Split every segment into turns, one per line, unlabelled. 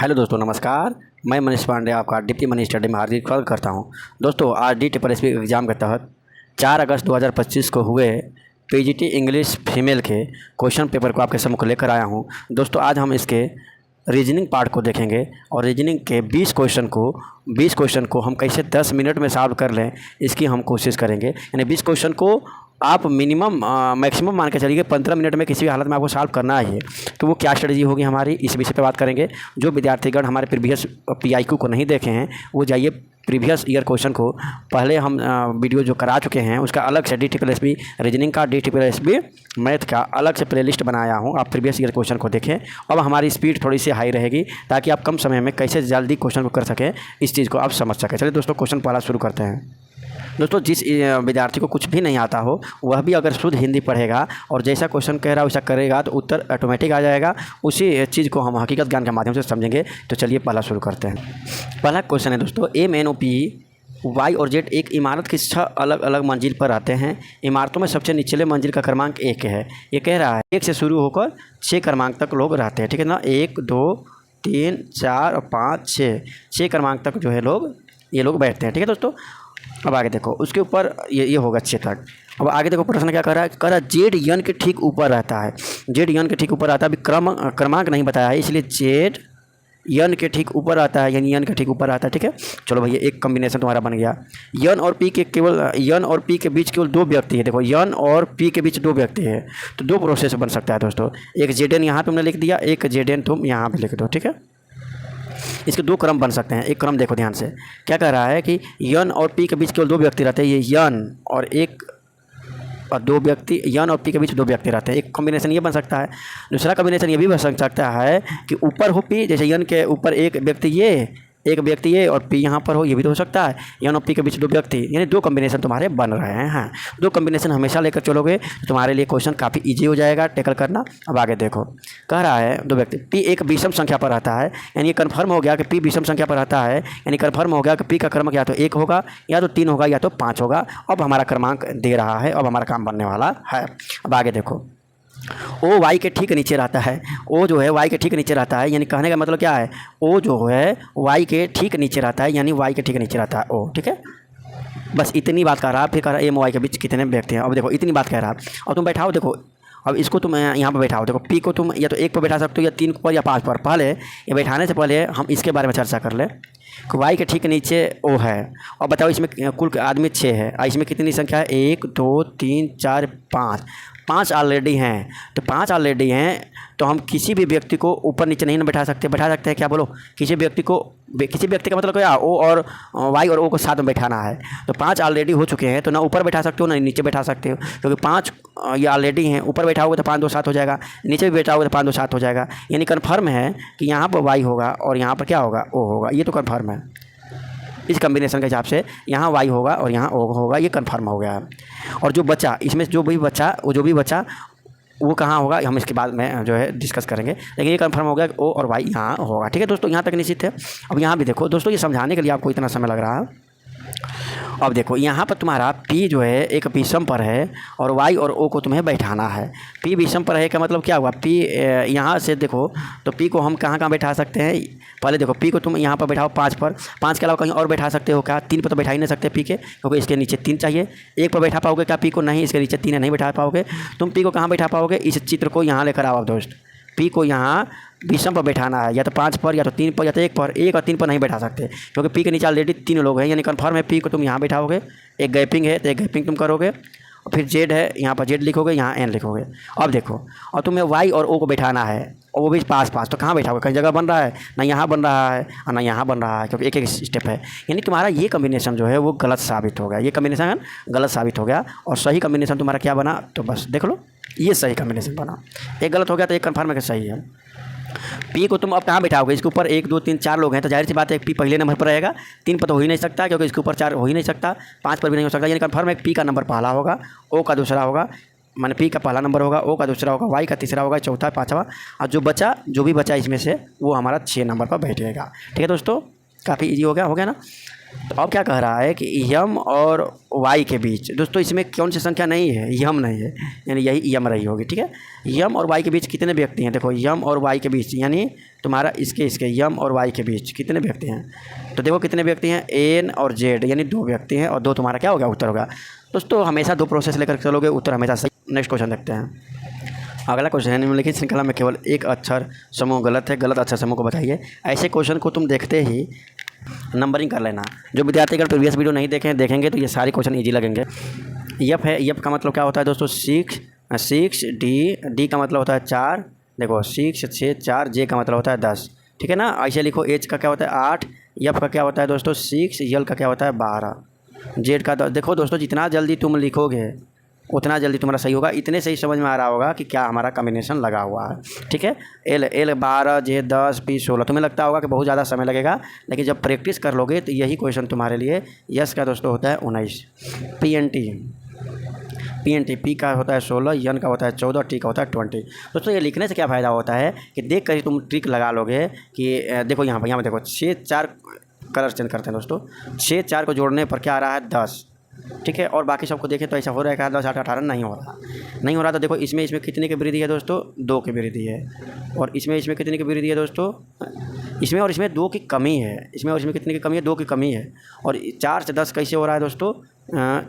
Hello दोस्तों, नमस्कार। मैं मनीष पांडे आपका डिप्टी मनी स्टडी में हार्दिक स्वागत करता हूं। दोस्तों, आज DSSB एग्ज़ाम के तहत 4 अगस्त 2025 को हुए PGT इंग्लिश फीमेल के क्वेश्चन पेपर को आपके सम्मुख लेकर आया हूं। दोस्तों, आज हम इसके रीजनिंग पार्ट को देखेंगे और रीजनिंग के 20 क्वेश्चन को हम कैसे 10 मिनट में सॉल्व कर लें, इसकी हम कोशिश करेंगे। यानी 20 क्वेश्चन को आप मिनिमम मैक्सिमम मान के चलिए 15 मिनट में किसी भी हालत में आपको सॉल्व करना है। तो वो क्या स्ट्रेटजी होगी हमारी, इस विषय पे बात करेंगे। जो विद्यार्थीगण हमारे प्रीवियस PIQ को नहीं देखे हैं, वो जाइए प्रीवियस ईयर क्वेश्चन को पहले हम वीडियो जो करा चुके हैं उसका अलग से DSSB रीजनिंग का, DSSB मैथ का अलग से प्लेलिस्ट बनाया हूँ। आप प्रीवियस ईयर क्वेश्चन को देखें। अब हमारी स्पीड थोड़ी सी हाई रहेगी ताकि आप कम समय में कैसे जल्दी क्वेश्चन को कर सकें, इस चीज़ को आप समझ सकें। चलिए दोस्तों, क्वेश्चन पहला शुरू करते हैं। दोस्तों, जिस विद्यार्थी को कुछ भी नहीं आता हो, वह भी अगर शुद्ध हिंदी पढ़ेगा और जैसा क्वेश्चन कह रहा है वैसा करेगा तो उत्तर ऑटोमेटिक आ जाएगा। उसी चीज़ को हम हकीकत ज्ञान के माध्यम से समझेंगे। तो चलिए पहला शुरू करते हैं। पहला क्वेश्चन है दोस्तों, MNOP Y और Z एक इमारत की 6 अलग अलग मंजिल पर रहते हैं। इमारतों में सबसे निचले मंजिल का क्रमांक 1 है। ये कह रहा है 1 से शुरू होकर 6 क्रमांक तक लोग रहते हैं, ठीक है ना। 1 2 3 4 और 5 6 क्रमांक तक जो है ये लोग बैठते हैं, ठीक है दोस्तों। अब आगे देखो, उसके ऊपर ये होगा 6 तक। अब आगे देखो प्रश्न क्या कर रहा है, जेड यन के ठीक ऊपर रहता है। जेड यन के ठीक ऊपर आता है। अभी क्रमांक नहीं बताया है, इसलिए जेड यन के ठीक ऊपर आता है, यानी यन के ठीक ऊपर आता है, ठीक है। चलो भैया, एक कॉम्बिनेशन तुम्हारा बन गया। यन और पी के बीच केवल 2 व्यक्ति है। देखो, यन और पी के बीच 2 व्यक्ति है, तो 2 प्रोसेस बन सकता है दोस्तों। एक जेडन यहाँ तुमने लिख दिया, एक जेडन तुम यहाँ पर लिख दो, ठीक है। इसके 2 क्रम बन सकते हैं। एक क्रम देखो ध्यान से, क्या कह रहा है कि यन और पी के बीच केवल 2 व्यक्ति रहते हैं। ये यन और 2 व्यक्ति, यन और पी के बीच 2 व्यक्ति रहते हैं। एक कॉम्बिनेशन ये बन सकता है। दूसरा कॉम्बिनेशन ये भी बन सकता है कि ऊपर हो पी, जैसे यन के ऊपर एक व्यक्ति ये और पी यहाँ पर हो, ये भी तो हो सकता है। यन और पी के बीच 2 व्यक्ति, यानी 2 कॉम्बिनेशन तुम्हारे बन रहे हैं। हाँ, 2 कॉम्बिनेशन हमेशा लेकर चलोगे तो तुम्हारे लिए क्वेश्चन काफ़ी इजी हो जाएगा टैकल करना। अब आगे देखो, कह रहा है 2 व्यक्ति, पी एक विषम संख्या पर रहता है। यानी ये कन्फर्म हो गया कि पी विषम संख्या पर रहता है। यानी कन्फर्म हो गया कि पी का क्रमांक या तो 1 होगा, या तो 3 होगा, या तो 5 होगा। अब हमारा क्रमांक दे रहा है, अब हमारा काम बनने वाला है। अब आगे देखो, ओ वाई के ठीक नीचे रहता है। ओ जो है वाई के ठीक नीचे रहता है, यानी कहने का मतलब क्या है, ओ जो है वाई के ठीक नीचे रहता है, यानी वाई के ठीक नीचे रहता है ओ, ठीक है। बस इतनी बात कह रहा है। फिर कह रहा है एम वाई के बीच कितने व्यक्ति हैं। अब देखो, इतनी बात कह रहा है। और तुम बैठाओ, देखो अब इसको तुम यहाँ पर बैठाओ। देखो, पी को तुम या तो 1 पर बैठा सकते हो, या 3 पर, या 5 पर। पहले ये बैठाने से पहले हम इसके बारे में चर्चा कर लें कि वाई के ठीक नीचे ओ है। और बताओ, इसमें कुल आदमी 6 है। इसमें कितनी संख्या है, 1 2 3 4 5 ऑलरेडी हैं। तो 5 ऑलरेडी हैं, तो हम किसी भी व्यक्ति को ऊपर नीचे नहीं ना बैठा सकते हैं। क्या बोलो, किसी व्यक्ति का मतलब क्या, ओ और वाई और ओ को साथ में बैठाना है। तो 5 ऑलरेडी हो चुके हैं, तो ना ऊपर बैठा सकते हो ना नीचे बैठा सकते हो, क्योंकि 5 ये ऑलरेडी हैं। ऊपर बैठाओगे तो 5 2 7 हो जाएगा, नीचे भी बैठाओगे तो 5 2 7 हो जाएगा। यानी कन्फर्म है कि यहाँ पर वाई होगा और यहाँ पर क्या होगा, ओ होगा। ये तो कन्फर्म है। इस कॉम्बिनेशन के हिसाब से यहाँ वाई होगा और यहाँ ओ होगा, ये कन्फर्म हो गया। और जो बचा, इसमें जो भी बचा वो कहाँ होगा, हम इसके बाद में जो है डिस्कस करेंगे। लेकिन ये कंफर्म हो गया कि ओ और वाई यहाँ होगा, ठीक है दोस्तों। यहाँ तक निश्चित है। अब यहाँ भी देखो दोस्तों, ये समझाने के लिए आपको इतना समय लग रहा है। अब देखो, यहाँ पर तुम्हारा P जो है एक विषम पर है और Y और O को तुम्हें बैठाना है। P विषम पर है का मतलब क्या हुआ, P यहाँ से देखो तो P को हम कहाँ बैठा सकते हैं। पहले देखो, P को तुम यहाँ पर बैठाओ 5 पर। 5 के अलावा कहीं और बैठा सकते हो क्या, 3 पर तो बैठा ही नहीं सकते P के, क्योंकि इसके नीचे 3 चाहिए। 1 पर बैठा पाओगे क्या P को, नहीं, इसके नीचे 3 नहीं बैठा पाओगे। तुम P को कहाँ बैठा पाओगे, इस चित्र को यहाँ लेकर आओ दोस्त। P को यहाँ विषम पर बैठाना है, या तो 5 पर, या तो 3 पर, या तो 1 पर। 1 और 3 पर नहीं बैठा सकते, क्योंकि P के नीचे ऑलरेडी 3 लोग हैं। यानी कन्फर्म है P को तुम यहाँ बैठाओगे। एक गैपिंग है तो एक गैपिंग तुम करोगे, और फिर Z है, यहाँ पर Z लिखोगे, यहाँ N लिखोगे। अब देखो, और तुम्हें Y और O को बैठाना है, और वो भी पास। तो कहाँ बैठाओगे, कहीं जगह बन रहा है, ना यहाँ बन रहा है और ना यहाँ बन रहा है, क्योंकि एक स्टेप है। यानी तुम्हारा ये कॉम्बिनेशन जो है वो गलत साबित हो गया। ये कॉम्बिनेशन गलत साबित हो गया, और सही कॉम्बिनेशन तुम्हारा क्या बना, तो बस देख लो, ये सही कॉम्बिनेशन बना। एक गलत हो गया तो एक कन्फर्म है कि सही है। P को तुम अब कहाँ बैठाओगे, इसके ऊपर 1 2 3 4 लोग हैं, तो जाहिर सी बात है P पहले नंबर पर रहेगा। 3 पर तो हो ही नहीं सकता, क्योंकि इसके ऊपर 4 हो ही नहीं सकता। 5 पर भी नहीं हो सकता। यानी कन्फर्म है P का नंबर पहला होगा, O का दूसरा होगा, माने P का पहला नंबर होगा, O का दूसरा होगा, Y का तीसरा होगा, चौथा, 5वां, और जो भी बचा इसमें से वो हमारा 6 नंबर पर बैठेगा, ठीक है दोस्तों। काफ़ी ईजी हो गया ना। तो अब क्या कह रहा है कि यम और वाई के बीच, दोस्तों इसमें कौन सी संख्या नहीं है, यम नहीं है, यानी यही यम रही होगी, ठीक है। यम और वाई के बीच कितने व्यक्ति हैं, देखो यम और वाई के बीच यानी तुम्हारा इसके यम और वाई के बीच कितने व्यक्ति हैं, तो देखो कितने व्यक्ति हैं, एन और जेड यानी 2 व्यक्ति हैं, और 2 तुम्हारा क्या होगा, उत्तर होगा। दोस्तों हमेशा 2 प्रोसेस लेकर चलोगे, उत्तर हमेशा सही। नेक्स्ट क्वेश्चन देखते हैं। अगला क्वेश्चन है, निम्नलिखित श्रृंखला में केवल एक अक्षर समूह गलत है, गलत अक्षर समूह को बताइए। ऐसे क्वेश्चन को तुम देखते ही नंबरिंग कर लेना। जो विद्यार्थी अगर प्रीवियस वीडियो नहीं देखेंगे तो ये सारे क्वेश्चन इजी लगेंगे। यप है, यप का मतलब क्या होता है दोस्तों, 6 डी का मतलब होता है 4, देखो 6 6 4, जे का मतलब होता है 10, ठीक है ना। ऐसे लिखो, एच का क्या होता है 8, यप का क्या होता है दोस्तों 6, यल का क्या होता है 12, जेड का 10। देखो दोस्तों जितना जल्दी तुम लिखोगे उतना जल्दी तुम्हारा सही होगा। इतने से ही समझ में आ रहा होगा कि क्या हमारा कॉम्बिनेशन लगा हुआ है, ठीक है। एल 12, जे 10, पी 16। तुम्हें लगता होगा कि बहुत ज़्यादा समय लगेगा, लेकिन जब प्रैक्टिस कर लोगे तो यही क्वेश्चन तुम्हारे लिए। यस का दोस्तों होता है 19, पी पी का होता है 16, यन का होता है 14, टी का होता है 20। दोस्तों ये लिखने से क्या फ़ायदा होता है कि देख कर ही तुम ट्रिक लगा लोगे कि देखो यहाँ पर देखो 6 4 कलर चेंज करते हैं दोस्तों, 6 4 को जोड़ने पर क्या आ रहा है 10, ठीक है। और बाकी सबको देखें तो ऐसा हो रहा है कि 10 8 18 नहीं हो रहा। तो देखो इसमें कितने की वृद्धि है दोस्तों, 2 की वृद्धि है। और इसमें कितने की वृद्धि है दोस्तों, इसमें और इसमें 2 की कमी है। इसमें और इसमें कितने की कमी है, 2 की कमी है। और 4 से 10 कैसे हो रहा है दोस्तों,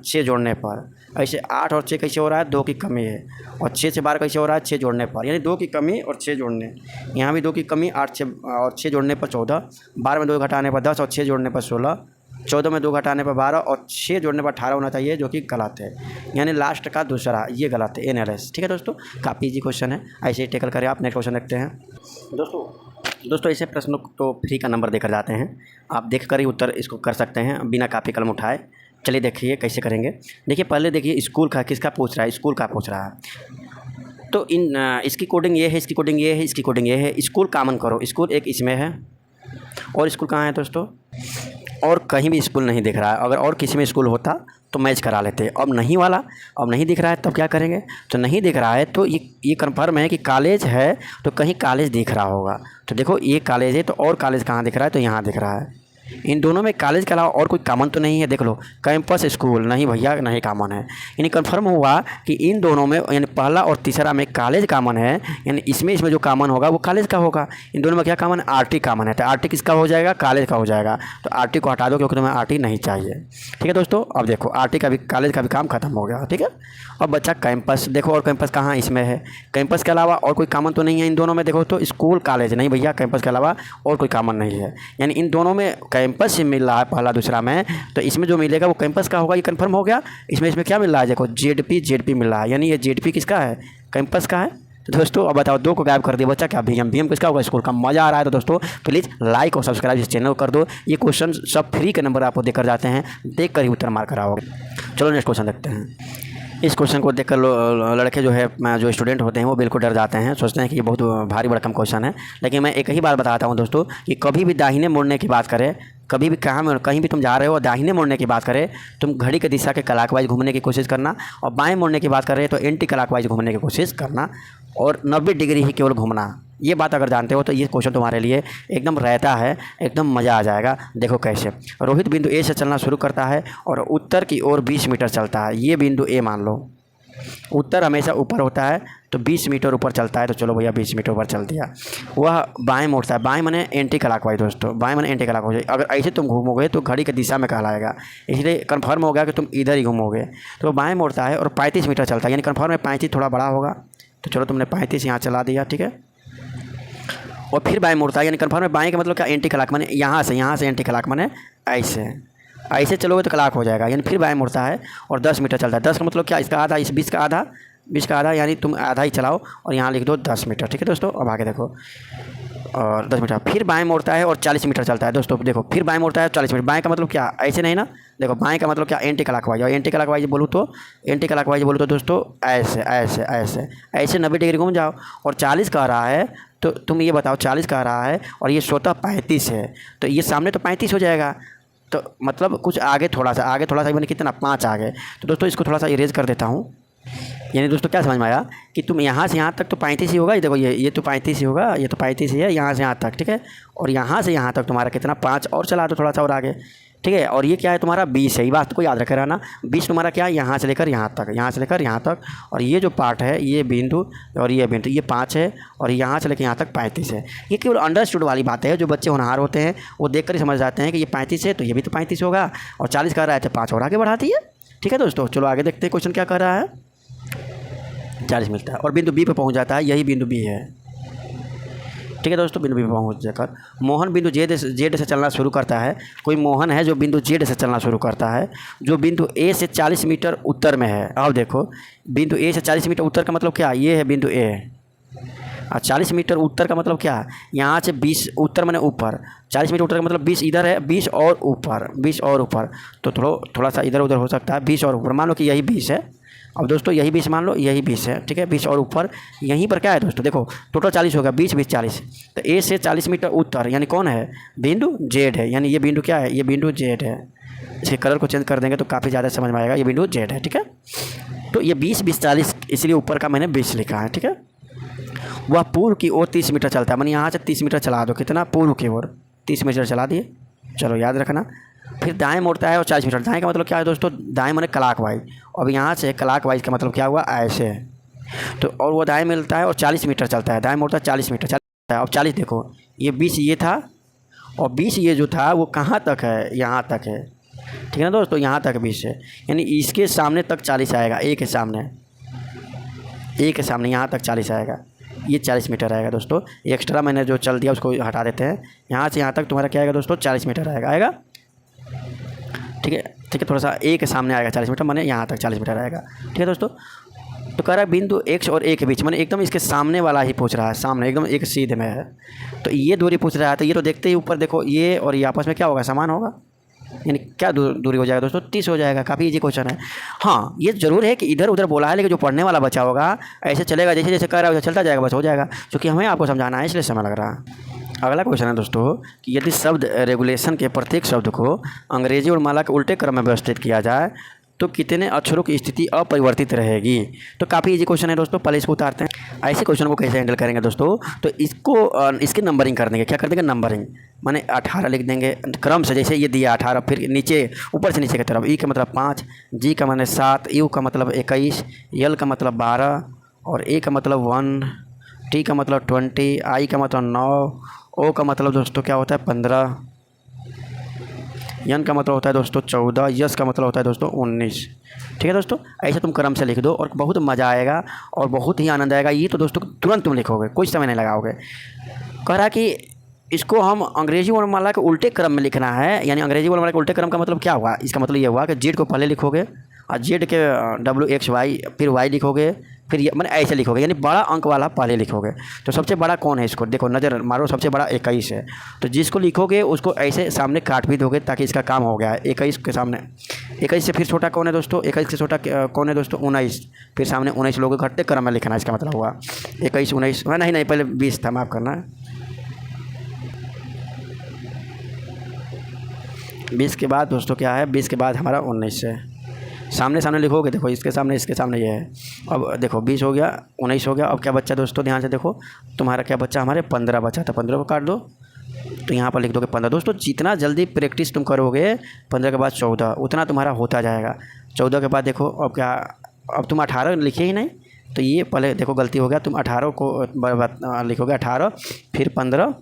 6 जोड़ने पर। ऐसे 8 और 6 कैसे हो रहा है, 2 की कमी है। और 6 से 12 कैसे हो रहा है, 6 जोड़ने पर, यानी 2 की कमी और 6 जोड़ने। यहाँ भी 2 की कमी, 8 और 6 जोड़ने पर 14, 12 में 2 घटाने पर 10 और 6 जोड़ने पर 16, 14 में 2 घटाने पर 12 और 6 जोड़ने पर 18 होना चाहिए, जो कि गलत है। यानी लास्ट का दूसरा ये गलत है, NLS, ठीक है दोस्तों। काफ़ी इजी क्वेश्चन है, ऐसे ही टेकल करें आप। नेक्स्ट क्वेश्चन देखते हैं दोस्तों ऐसे प्रश्नों तो फ्री का नंबर देकर जाते हैं, आप देख कर ही उत्तर इसको कर सकते हैं बिना कापी कलम उठाए। चलिए देखिए कैसे करेंगे। देखिए पहले देखिए स्कूल का किसका पूछ रहा है, स्कूल का पूछ रहा है। तो इसकी कोडिंग ये है, इसकी कोडिंग ये है, इसकी कोडिंग ये है। स्कूल कॉमन करो, स्कूल एक इसमें है और स्कूल कहाँ है दोस्तों, और कहीं भी स्कूल नहीं दिख रहा है। अगर और किसी में स्कूल होता तो मैच करा लेते। अब नहीं वाला, अब नहीं दिख रहा है, तब क्या करेंगे। तो नहीं दिख रहा है तो ये कन्फर्म है कि कॉलेज है, तो कहीं कॉलेज दिख रहा होगा। तो देखो ये कॉलेज है, तो और कॉलेज कहाँ दिख रहा है, तो यहाँ दिख रहा है। इन दोनों में कॉलेज के अलावा और कोई कॉमन तो नहीं है, देख लो। कैंपस स्कूल नहीं भैया, नहीं कॉमन है। यानी कन्फर्म हुआ कि इन दोनों में, यानी पहला और तीसरा में कॉलेज कॉमन है, यानी इसमें जो कॉमन होगा वो कॉलेज का होगा। इन दोनों में क्या कॉमन, RT कॉमन है। तो RT किसका हो जाएगा, कॉलेज का हो जाएगा। तो RT को हटा दो क्योंकि तुम्हें RT नहीं चाहिए, ठीक है दोस्तों। अब देखो RT का भी, कॉलेज का भी काम खत्म हो गया, ठीक है। अब बच्चा कैंपस, देखो और कैंपस कहाँ, इसमें है। कैंपस के अलावा और कोई कॉमन तो नहीं है इन दोनों में, देखो तो स्कूल कॉलेज नहीं भैया, कैंपस के अलावा और कोई कॉमन नहीं है। यानी इन दोनों में कैंपस से मिल रहा है पहला दूसरा में, तो इसमें जो मिलेगा वो कैंपस का होगा, ये कंफर्म हो गया। इसमें क्या मिल रहा है, देखो जेडपी मिल रहा है, यानी ये जेडपी किसका है, कैंपस का है। तो दोस्तों अब बताओ, 2 को गायब कर दिया बच्चा, क्या बीएम किसका होगा, स्कूल का। मज़ा आ रहा है तो दोस्तों प्लीज़ लाइक और सब्सक्राइब इस चैनल को कर दो। ये क्वेश्चन सब फ्री के नंबर आपको देकर जाते हैं, देख कर ही उत्तर मार कर आओगे। चलो नेक्स्ट क्वेश्चन देखते हैं। इस क्वेश्चन को देखकर लड़के जो स्टूडेंट होते हैं वो बिल्कुल डर जाते हैं, सोचते हैं कि ये बहुत भारी भरकम क्वेश्चन है। लेकिन मैं एक ही बात बताता हूँ दोस्तों कि कभी भी दाहिने मुड़ने की बात करें, कभी भी कहीं भी तुम जा रहे हो दाहिने मुड़ने की बात करें, तुम घड़ी की दिशा के क्लॉकवाइज घूमने की कोशिश करना, और बाएं मुड़ने की बात करें तो एंटी क्लॉकवाइज घूमने की कोशिश करना, और 90 डिग्री ही केवल घूमना। ये बात अगर जानते हो तो ये क्वेश्चन तुम्हारे लिए एकदम रहता है, एकदम मज़ा आ जाएगा। देखो कैसे, रोहित बिंदु A से चलना शुरू करता है और उत्तर की ओर 20 मीटर चलता है। ये बिंदु A मान लो, उत्तर हमेशा ऊपर होता है तो 20 मीटर ऊपर चलता है। तो चलो भैया 20 मीटर ऊपर चल दिया। वह बाएं मोड़ता है, बाएं माने एंटी क्लॉकवाइज दोस्तों, बाएं माने एंटी क्लॉकवाइज। अगर ऐसे तुम घूमोगे तो घड़ी की दिशा में कहलाएगा, इसलिए कन्फर्म हो गया कि तुम इधर ही घूमोगे। तो बाएं मोड़ता है और 35 मीटर चलता है, यानी कन्फर्म है 35 थोड़ा बड़ा होगा। तो चलो तुमने 35 यहाँ चला दिया, ठीक है। और फिर बाएं मोड़ता है, यानी कन्फर्म है बाएं का मतलब क्या, एंटी क्लॉक माने यहाँ से एंटी क्लॉक माने ऐसे चलोगे तो क्लॉक हो जाएगा। यानी फिर बाएं मुड़ता है और 10 मीटर चलता है। 10 का मतलब क्या, इसका आधा, इस 20 का आधा, यानी तुम आधा ही चलाओ और यहाँ लिख दो 10 मीटर, ठीक है दोस्तों। अब आगे देखो, और 10 मीटर फिर बाएं मोड़ता है और 40 मीटर चलता है दोस्तों। देखो फिर बाएं मोड़ता है 40 मीटर। बाएं का मतलब क्या, ऐसे नहीं ना, देखो बाएं का मतलब क्या, एंटी क्लॉकवाइज। और एंटी क्लॉकवाइज बोलूँ तो दोस्तों ऐसे 90 डिग्री घूम जाओ। और 40 कह रहा है, तो तुम ये बताओ 40 कह रहा है और ये स्वतः 35 है, तो ये सामने तो 35 हो जाएगा। तो मतलब कुछ आगे थोड़ा सा मैंने कितना 5 आगे। तो दोस्तों इसको थोड़ा सा इरेज कर देता हूँ। यानी दोस्तों क्या समझ में आया कि तुम यहाँ से यहाँ तक तो 35 ही होगा। ये देखो ये तो 35 ही होगा, ये तो 35 ही है यहाँ से यहाँ तक, ठीक है। और यहाँ से यहाँ तक तुम्हारा कितना 5 और चला दो थोड़ा सा और आगे, ठीक है। और ये क्या है तुम्हारा 20 है, ये बात को याद रखे रहना। 20 तुम्हारा क्या है यहाँ से लेकर यहाँ तक, यहाँ से लेकर यहाँ तक। और ये जो पार्ट है ये बिंदु और ये बिंदु, ये 5 है और यहाँ से लेकर यहाँ तक 35 है। ये केवल अंडरस्टूड वाली बात है, जो बच्चे होनहार होते हैं वो देख कर ही समझ जाते हैं कि ये 35 है तो ये भी तो 35 होगा। और 40 कर रहा है तो 5 और आगे बढ़ाती है, ठीक है दोस्तों। चलो आगे देखते हैं क्वेश्चन क्या कर रहा है। 40 मिलता है और बिंदु बी पे पहुँच जाता है, यही बिंदु बी है, ठीक है दोस्तों। बिंदु बी पे पहुँच जाकर मोहन बिंदु जेड से चलना शुरू करता है। कोई मोहन है जो बिंदु जेड से चलना शुरू करता है, जो बिंदु ए से 40 मीटर उत्तर में है। अब देखो बिंदु ए से 40 मीटर उत्तर का मतलब क्या, ये है बिंदु ए। और 40 मीटर उत्तर का मतलब क्या, यहाँ से 20 उत्तर मैंने ऊपर, 40 मीटर उत्तर का मतलब 20 इधर है, 20 और ऊपर, 20 और ऊपर। तो थोड़ा सा इधर उधर हो सकता है, 20 और ऊपर। मान लो कि यही 20 है। अब दोस्तों यही 20 मान लो, यही 20 है, ठीक है। 20 और ऊपर, यहीं पर क्या है दोस्तों, देखो टोटल 40 होगा, 20 20 40। तो ए से 40 मीटर उत्तर यानी कौन है, बिंदु जेड है। यानी ये बिंदु क्या है, ये बिंदु जेड है। इसके कलर को चेंज कर देंगे तो काफ़ी ज़्यादा समझ में आएगा। ये बिंदु जेड है, ठीक है। तो ये 20 20 40 इसलिए ऊपर का मैंने 20 लिखा है, ठीक है। वह पूर्व की ओर 30 मीटर चलता है, मैंने यहाँ से 30 मीटर चला दो, कितना, पूर्व की ओर 30 मीटर चला दिए। चलो याद रखना। फिर दाएं मुड़ता है और 40 मीटर, दाएं का मतलब क्या है दोस्तों, दाएं माने क्लॉक वाइज। अब यहाँ से क्लॉक वाइज का मतलब क्या हुआ, ऐसे। तो और वो दाएं मिलता है और 40 मीटर चलता है, दाएं मुड़ता है 40 मीटर चलता है। अब 40 देखो, ये 20 ये था और 20 ये जो था वो कहाँ तक है, यहाँ तक है, ठीक है ना दोस्तों। यहाँ तक 20 है, यानी इसके सामने तक 40 आएगा, एक के सामने, एक के सामने यहाँ तक 40 आएगा। ये 40 मीटर आएगा दोस्तों। एक्स्ट्रा मैंने जो चल दिया उसको हटा देते हैं। यहाँ से यहाँ तक तुम्हारा क्या आएगा दोस्तों, 40 मीटर आएगा, ठीक है, ठीक है। थोड़ा सा ए के सामने आएगा 40 मीटर, माने यहाँ तक 40 मीटर आएगा, ठीक है दोस्तों। तो कह रहा है बिंदु एक्स और ए के बीच, माने एकदम इसके सामने वाला ही पूछ रहा है, सामने एकदम एक सीधे में है। तो ये दूरी पूछ रहा है, तो ये तो देखते ही ऊपर देखो, ये और ये आपस में क्या होगा, समान होगा। यानी क्या दूरी हो जाएगा दोस्तों, 30 हो जाएगा। काफ़ी इजी क्वेश्चन है। हाँ ये ज़रूर है कि इधर उधर बोला है, लेकिन जो पढ़ने वाला बच्चा होगा ऐसे चलेगा, जैसे जैसे कर रहा है वैसे चलता जाएगा, बस हो जाएगा। क्योंकि हमें आपको समझाना है इसलिए समय लग रहा है। अगला क्वेश्चन है दोस्तों कि यदि शब्द रेगुलेशन के प्रत्येक शब्द को अंग्रेजी और माला के उल्टे क्रम में व्यवस्थित किया जाए तो कितने अक्षरों की स्थिति अपरिवर्तित रहेगी। तो काफ़ी इजी क्वेश्चन है दोस्तों, पहले इसको उतारते हैं। ऐसे क्वेश्चन को कैसे हैंडल करेंगे दोस्तों, तो इसको इसकी नंबरिंग कर देंगे। क्या कर देंगे, नंबरिंग, माने 18 लिख देंगे क्रम से, जैसे ये दिया 18, फिर नीचे ऊपर से नीचे की तरफ। ई का मतलब 5, जी का माने 7, यू का मतलब 21, यल का मतलब 12 और ए का मतलब 1, टी का मतलब 20, आई का मतलब 9, ओ का मतलब दोस्तों क्या होता है 15, एन का मतलब होता है दोस्तों 14, यस का मतलब होता है दोस्तों 19, ठीक है दोस्तों। ऐसे तुम क्रम से लिख दो और बहुत मज़ा आएगा और बहुत ही आनंद आएगा। ये तो दोस्तों तुरंत तुम लिखोगे, कुछ समय नहीं लगाओगे। कह रहा कि इसको हम अंग्रेजी वर्णमाला के उल्टे क्रम में लिखना है। यानी अंग्रेजी वर्णमाला के उल्टे क्रम का मतलब क्या हुआ, इसका मतलब ये हुआ कि जेड को पहले लिखोगे और जेड के WXY, फिर वाई लिखोगे, फिर ये मैंने ऐसे लिखोगे, यानी बड़ा अंक वाला पहले लिखोगे। तो सबसे बड़ा कौन है, इसको देखो नज़र मारो, सबसे बड़ा 21 है। तो जिसको लिखोगे उसको ऐसे सामने काट भी दोगे ताकि इसका काम हो गया है। 21 के सामने 21 से फिर छोटा कौन है दोस्तों, 21 से छोटा कौन है दोस्तों 19, फिर सामने 19 लोगों घटते क्रम में लिखना। इसका मतलब हुआ 21 19, नहीं पहले 20 था, माफ़ करना, 20 के बाद दोस्तों क्या है, 20 के बाद हमारा 19 है। सामने सामने लिखोगे, देखो इसके सामने ये है। अब देखो 20 हो गया, 19 हो गया। अब क्या बच्चा दोस्तों, ध्यान से देखो, तुम्हारा क्या बच्चा, हमारे 15 बचा था, 15 को काट दो तो यहाँ पर लिख दोगे 15। दोस्तों जितना जल्दी प्रैक्टिस तुम करोगे, 15 के बाद 14, उतना तुम्हारा होता जाएगा। 14 के बाद देखो अब क्या, अब तुम 18 लिखे ही नहीं, तो ये पहले देखो गलती हो गया, तुम 18 को लिखोगे 18, फिर 15,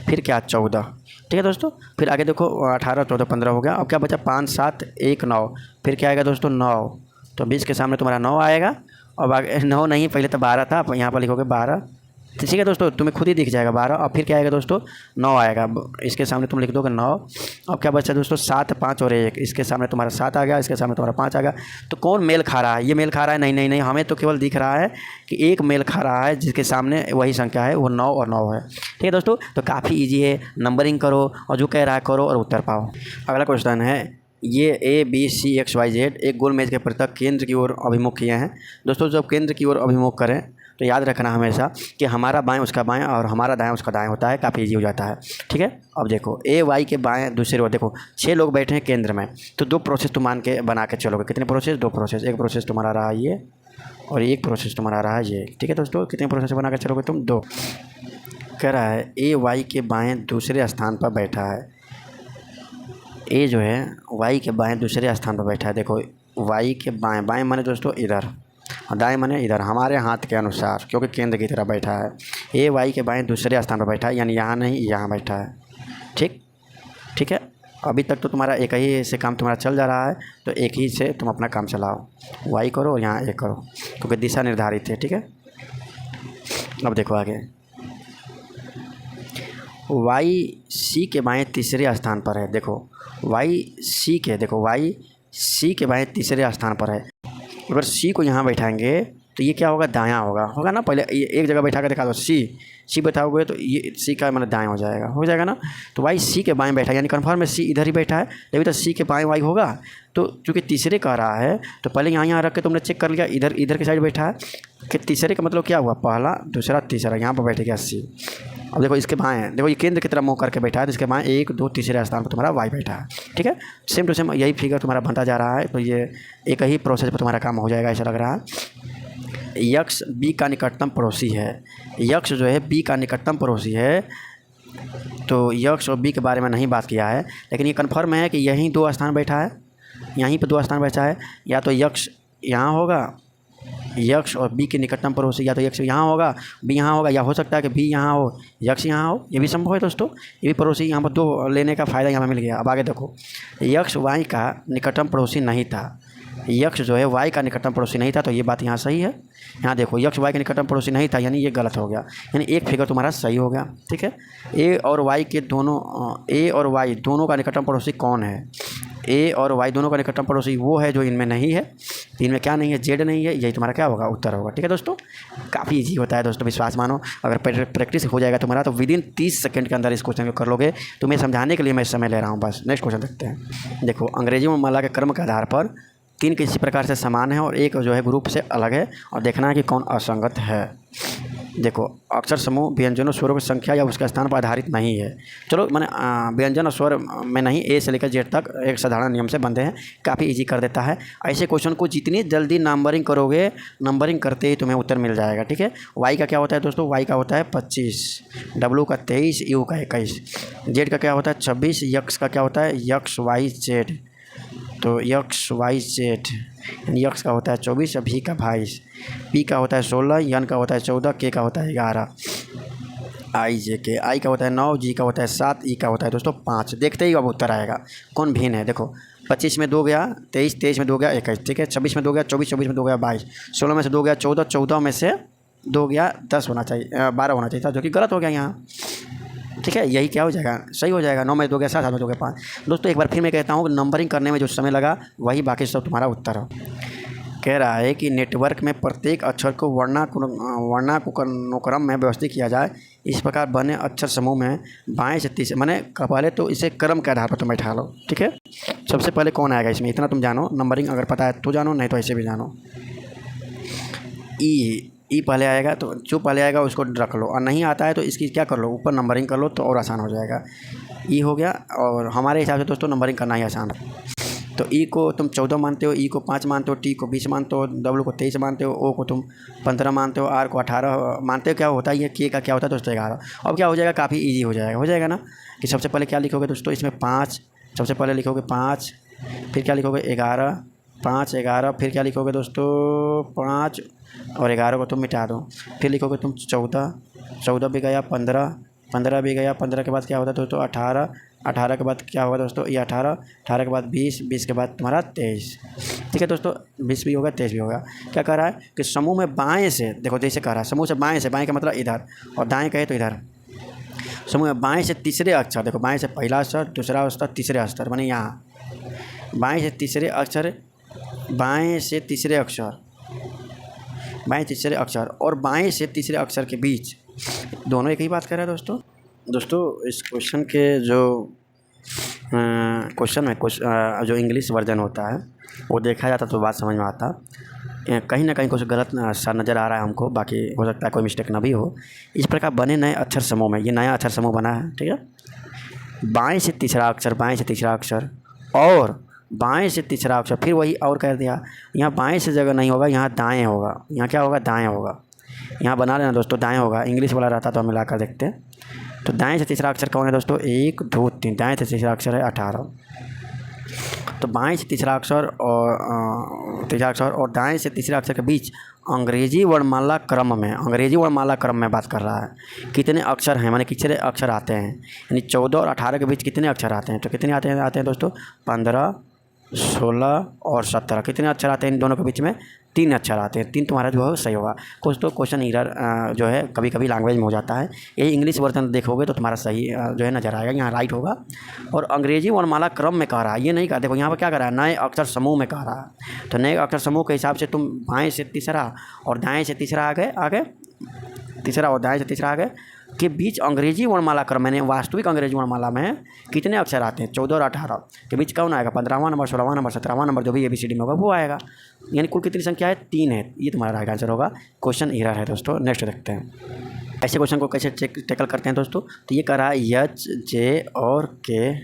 फिर क्या 14, ठीक है दोस्तों। फिर आगे देखो 18 14 15 हो गया। अब क्या बचा 5 7 1 9, फिर क्या आएगा दोस्तों 9। तो 20 के सामने तुम्हारा 9 आएगा। अब आगे 9 नहीं, पहले तो 12 था, यहाँ पर लिखोगे 12, ठीक है दोस्तों, तुम्हें खुद ही दिख जाएगा 12। और फिर क्या आएगा दोस्तों 9 आएगा, इसके सामने तुम लिख दोगे 9। अब क्या बचा दोस्तों 7 5 और 1, इसके सामने तुम्हारा 7 आ गया, इसके सामने तुम्हारा 5 आ गया। तो कौन मेल खा रहा है, ये मेल खा रहा है, नहीं नहीं नहीं, हमें तो केवल दिख रहा है कि एक मेल खा रहा है जिसके सामने वही संख्या है, वो 9 और 9 है, ठीक है दोस्तों। तो काफ़ी ईजी है, नंबरिंग करो और जो कह रहा है करो और उत्तर पाओ। अगला क्वेश्चन है ये A B C X Y Z एक गोल मेज के पृथक केंद्र की ओर अभिमुख किए हैं। दोस्तों जब केंद्र की ओर अभिमुख करें तो याद रखना हमेशा कि हमारा बाएं उसका बाएं और हमारा दाएं उसका दाएं होता है, काफ़ी ईजी हो जाता है। ठीक है, अब देखो ए वाई के बाएं दूसरी ओर देखो 6 लोग बैठे हैं केंद्र में, तो 2 प्रोसेस तुम मान के बना के चलोगे। कितने प्रोसेस? 2 प्रोसेस। एक प्रोसेस तुम्हारा रहा ये और एक प्रोसेस तुम्हारा रहा ये। ठीक है दोस्तों, कितने प्रोसेस बना के चलोगे तुम? 2। कह रहा है ए वाई के बाएं दूसरे स्थान पर बैठा है। ए जो है वाई के बाएं दूसरे स्थान पर बैठा है। देखो वाई के बाएं, बाएं माने दोस्तों इधर और दाएं माने इधर, हमारे हाथ के अनुसार, क्योंकि केंद्र की तरफ बैठा है। ए वाई के बाएं दूसरे स्थान पर बैठा है, यानी यहाँ नहीं यहाँ बैठा है। ठीक है, अभी तक तो तुम्हारा एक ही से काम तुम्हारा चल जा रहा है, तो एक ही से तुम अपना काम चलाओ। वाई करो और यहाँ ए करो, क्योंकि दिशा निर्धारित है। ठीक है, अब देखो आगे वाई सी के बाएं तीसरे स्थान पर है। देखो वाई सी के बाएं तीसरे स्थान पर है। अगर सी को यहाँ बैठाएंगे तो ये क्या होगा? दायां होगा ना। पहले ये एक जगह बैठा कर दिखा दो, सी बैठाओगे तो ये सी का मतलब दाएं हो जाएगा ना। तो वाई सी के बाएं बैठा है, यानी कन्फर्म है सी इधर ही बैठा है, लेकिन तो सी के बाएं वाई होगा। तो चूँकि तीसरे कह रहा है तो पहले यहाँ रख के तुमने चेक कर लिया, इधर के साइड बैठा है। कि तीसरे का मतलब क्या हुआ? पहला दूसरा तीसरा, यहाँ पर बैठेगा सी। अब देखो इसके बाएं, देखो ये केंद्र की तरफ मुँह करके बैठा है, तो इसके बाएं 1 2 तीसरे स्थान पर तुम्हारा वाई बैठा है। ठीक है, सेम टू सेम यही फिगर तुम्हारा बनता जा रहा है। तो ये एक ही प्रोसेस पर तुम्हारा काम हो जाएगा, ऐसा लग रहा है। यक्स बी का निकटतम पड़ोसी है। यक्स जो है बी का निकटतम पड़ोसी है। तो यक्स और बी के बारे में नहीं बात किया है, लेकिन ये कन्फर्म है कि यहीं 2 स्थान बैठा है, यहीं पर 2 स्थान बैठा है। या तो यक्स यहाँ होगा, यक्स और बी के निकटतम पड़ोसी, या तो यक्स यहाँ होगा बी यहाँ होगा, या हो सकता है कि बी यहाँ हो यक्स यहाँ हो, ये भी संभव है दोस्तों। ये भी पड़ोसी यहाँ पर 2 लेने का फ़ायदा यहाँ पर मिल गया। अब आगे देखो यक्स वाई का निकटतम पड़ोसी नहीं था। यक्स जो है वाई का निकटतम पड़ोसी नहीं था, तो ये बात यहाँ सही है। यहाँ देखो यक्स वाई का निकटतम पड़ोसी नहीं था, यानी ये गलत हो गया, यानी एक फिगर तुम्हारा सही हो गया। ठीक है, ए और वाई दोनों का निकटतम पड़ोसी कौन है? ए और वाई दोनों का निकटतम पड़ोसी वो है जो इनमें नहीं है। इनमें क्या नहीं है? जेड नहीं है। यही तुम्हारा क्या होगा? उत्तर होगा। ठीक है दोस्तों, काफ़ी इजी होता है दोस्तों, विश्वास मानो। अगर प्रैक्टिस हो जाएगा तुम्हारा तो विदिन 30 सेकंड के अंदर इस क्वेश्चन को कर लोगे। तुम्हें समझाने के लिए मैं समय ले रहा हूँ बस। नेक्स्ट क्वेश्चन देखते हैं। देखो अंग्रेजी में माला के क्रम के आधार पर 3 किसी प्रकार से समान है और एक जो है ग्रुप से अलग है, और देखना है कि कौन असंगत है। देखो अक्षर समूह व्यंजनों स्वरों की संख्या या उसके स्थान पर आधारित नहीं है। चलो मैंने व्यंजन और स्वर में नहीं, ए से लेकर जेड तक एक साधारण नियम से बंधे हैं, काफ़ी इजी कर देता है। ऐसे क्वेश्चन को जितनी जल्दी नंबरिंग करोगे, नंबरिंग करते ही तुम्हें उत्तर मिल जाएगा। ठीक है, वाई का क्या होता है दोस्तों? वाई का होता है 25, डब्लू का 23, यू का 21, जेड का क्या होता है? 26, यक्स का क्या होता है? X Y Z. तो यक्स वाई जेड, यक्स का होता है 24, भी का 22, पी का होता है 16, यन का होता है 14, के का होता है 11, आई जे के, आई का होता है 9, जी का होता है 7, ई का होता है दोस्तों 5। देखते ही अब उत्तर आएगा कौन भिन्न है। देखो 25 में 2 गया 23, 23 में 2 गया 21। ठीक है, 26 में 2 गया 24, 24 में 2 गया 22, 16 में से 2 गया 14, 14 में से 2 गया 10 होना चाहिए, 12 होना चाहिए था, जो कि गलत हो गया यहाँ। ठीक है, यही क्या हो जाएगा? सही हो जाएगा। 9 में 2 गया 7, 7 में 2 गया 5। दोस्तों एक बार फिर मैं कहता हूँ, नंबरिंग करने में जो समय लगा वही बाकी सब तुम्हारा उत्तर हो। कह रहा है कि नेटवर्क में प्रत्येक अक्षर को वर्णानुक्रम में व्यवस्थित किया जाए। इस प्रकार बने अक्षर समूह में बाएं से तीसरे, मैंने पहले तो इसे क्रम के आधार पर तुम बैठा लो। ठीक है, सबसे पहले कौन आएगा इसमें, इतना तुम जानो। नंबरिंग अगर पता है तो जानो, नहीं तो ऐसे भी जानो। ई पहले आएगा, तो जो पहले आएगा उसको रख लो, और नहीं आता है तो इसकी क्या कर लो? ऊपर नंबरिंग कर लो, तो और आसान हो जाएगा। ई हो गया, और हमारे हिसाब से दोस्तों नंबरिंग करना ही आसान है। तो ई को तुम 14 मानते हो, ई को 5 मानते हो, टी को 20 मानते हो, डब्ल्यू को 23 मानते हो, ओ को तुम 15 मानते हो, आर को 18 मानते हो। क्या होता है ये? के का क्या होता है दोस्तों? 11। अब क्या हो जाएगा? काफ़ी ईजी हो जाएगा ना। कि सबसे पहले क्या लिखोगे दोस्तों इसमें? 5, सबसे पहले लिखोगे 5, फिर क्या लिखोगे? 11, 5 11, फिर क्या लिखोगे दोस्तों? 5 और 11 को तुम मिटा दो, फिर लिखोगे तुम 14, 14 भी गया, 15, 15 भी गया, 15 के बाद क्या होता है दोस्तों? 18, 18 के बाद क्या होगा दोस्तों? ये 18, 18 के बाद 20, 20 के बाद तुम्हारा 23। ठीक है दोस्तों, 20 भी होगा 23 भी होगा। क्या कह रहा है कि समूह में बाएं से, देखो जैसे कह रहा है समूह से बाएं से, बाएं का मतलब इधर, और दाएं कहे तो इधर। समूह में बाएं से तीसरे अक्षर, देखो बाएं से पहला अक्षर, दूसरा अक्षर, तीसरे अक्षर, माने यहाँ बाएं से तीसरे अक्षर, बाएं से तीसरे अक्षर, बाएं तीसरे अक्षर और बाएं से तीसरे अक्षर के बीच, दोनों एक ही बात कर रहा है दोस्तों। इस क्वेश्चन के जो क्वेश्चन में कुछ जो इंग्लिश वर्जन होता है वो देखा जाता तो बात समझ में आता। कहीं ना कहीं कुछ गलत सा नज़र आ रहा है हमको, बाकी हो सकता है कोई मिस्टेक ना भी हो। इस प्रकार बने नए अक्षर समूह में, ये नया अक्षर समूह बना है, ठीक है। बाएं से तीसरा अक्षर, बाएं से तीसरा अक्षर और बाएं से तीसरा अक्षर, फिर वही और कह दिया। यहाँ बाएं से जगह नहीं होगा, यहाँ दाएं होगा। यहाँ क्या होगा? दाएं होगा। यहाँ बना लेना दोस्तों, दाएं होगा। इंग्लिश वाला रहता तो हम मिला कर देखते हैं। तो दाएं से तीसरा अक्षर कौन है दोस्तों? 1 2 3। दाएं से तीसरा अक्षर है 18। तो बाएं से तीसरा अक्षर और दाएं से तीसरा अक्षर के बीच अंग्रेजी वर्णमाला क्रम में बात कर रहा है। कितने अक्षर हैं, माने कितने अक्षर आते हैं, यानी 14 और 18 के बीच कितने अक्षर आते हैं? तो कितने आते हैं दोस्तों? 15, 16 और 17। कितने अक्षर आते हैं इन दोनों के बीच में? 3 अक्षर आते हैं। 3 तुम्हारा जो है सही होगा। कुछ तो क्वेश्चन एरर जो है कभी कभी लैंग्वेज में हो जाता है। यही इंग्लिश वर्जन देखोगे तो तुम्हारा सही जो है नज़र आएगा, यहाँ राइट होगा। और अंग्रेजी वर्णमाला क्रम में कह रहा है, ये नहीं कहा। देखो यहाँ पर क्या कर रहा है? नए अक्षर समूह में कह रहा है। तो नए अक्षर समूह के हिसाब से तुम बाएँ से तीसरा और दाएँ से तीसरा आगे तीसरा और दाएँ से तीसरा आगे के बीच अंग्रेजी वर्णमाला क्रम, मैंने वास्तविक अंग्रेजी वर्णमाला में कितने अक्षर आते हैं? 14 और 18 के बीच कौन आएगा? 15वां नंबर, 16वां नंबर, 17वां नंबर, जो भी ABCD में होगा वो आएगा। यानी कुल कितनी संख्या है? 3 है। ये तुम्हारा राइट आंसर होगा। क्वेश्चन एरर है दोस्तों। नेक्स्ट देखते हैं ऐसे क्वेश्चन को कैसे टैकल करते हैं दोस्तों। तो ये कह रहा है H, J और K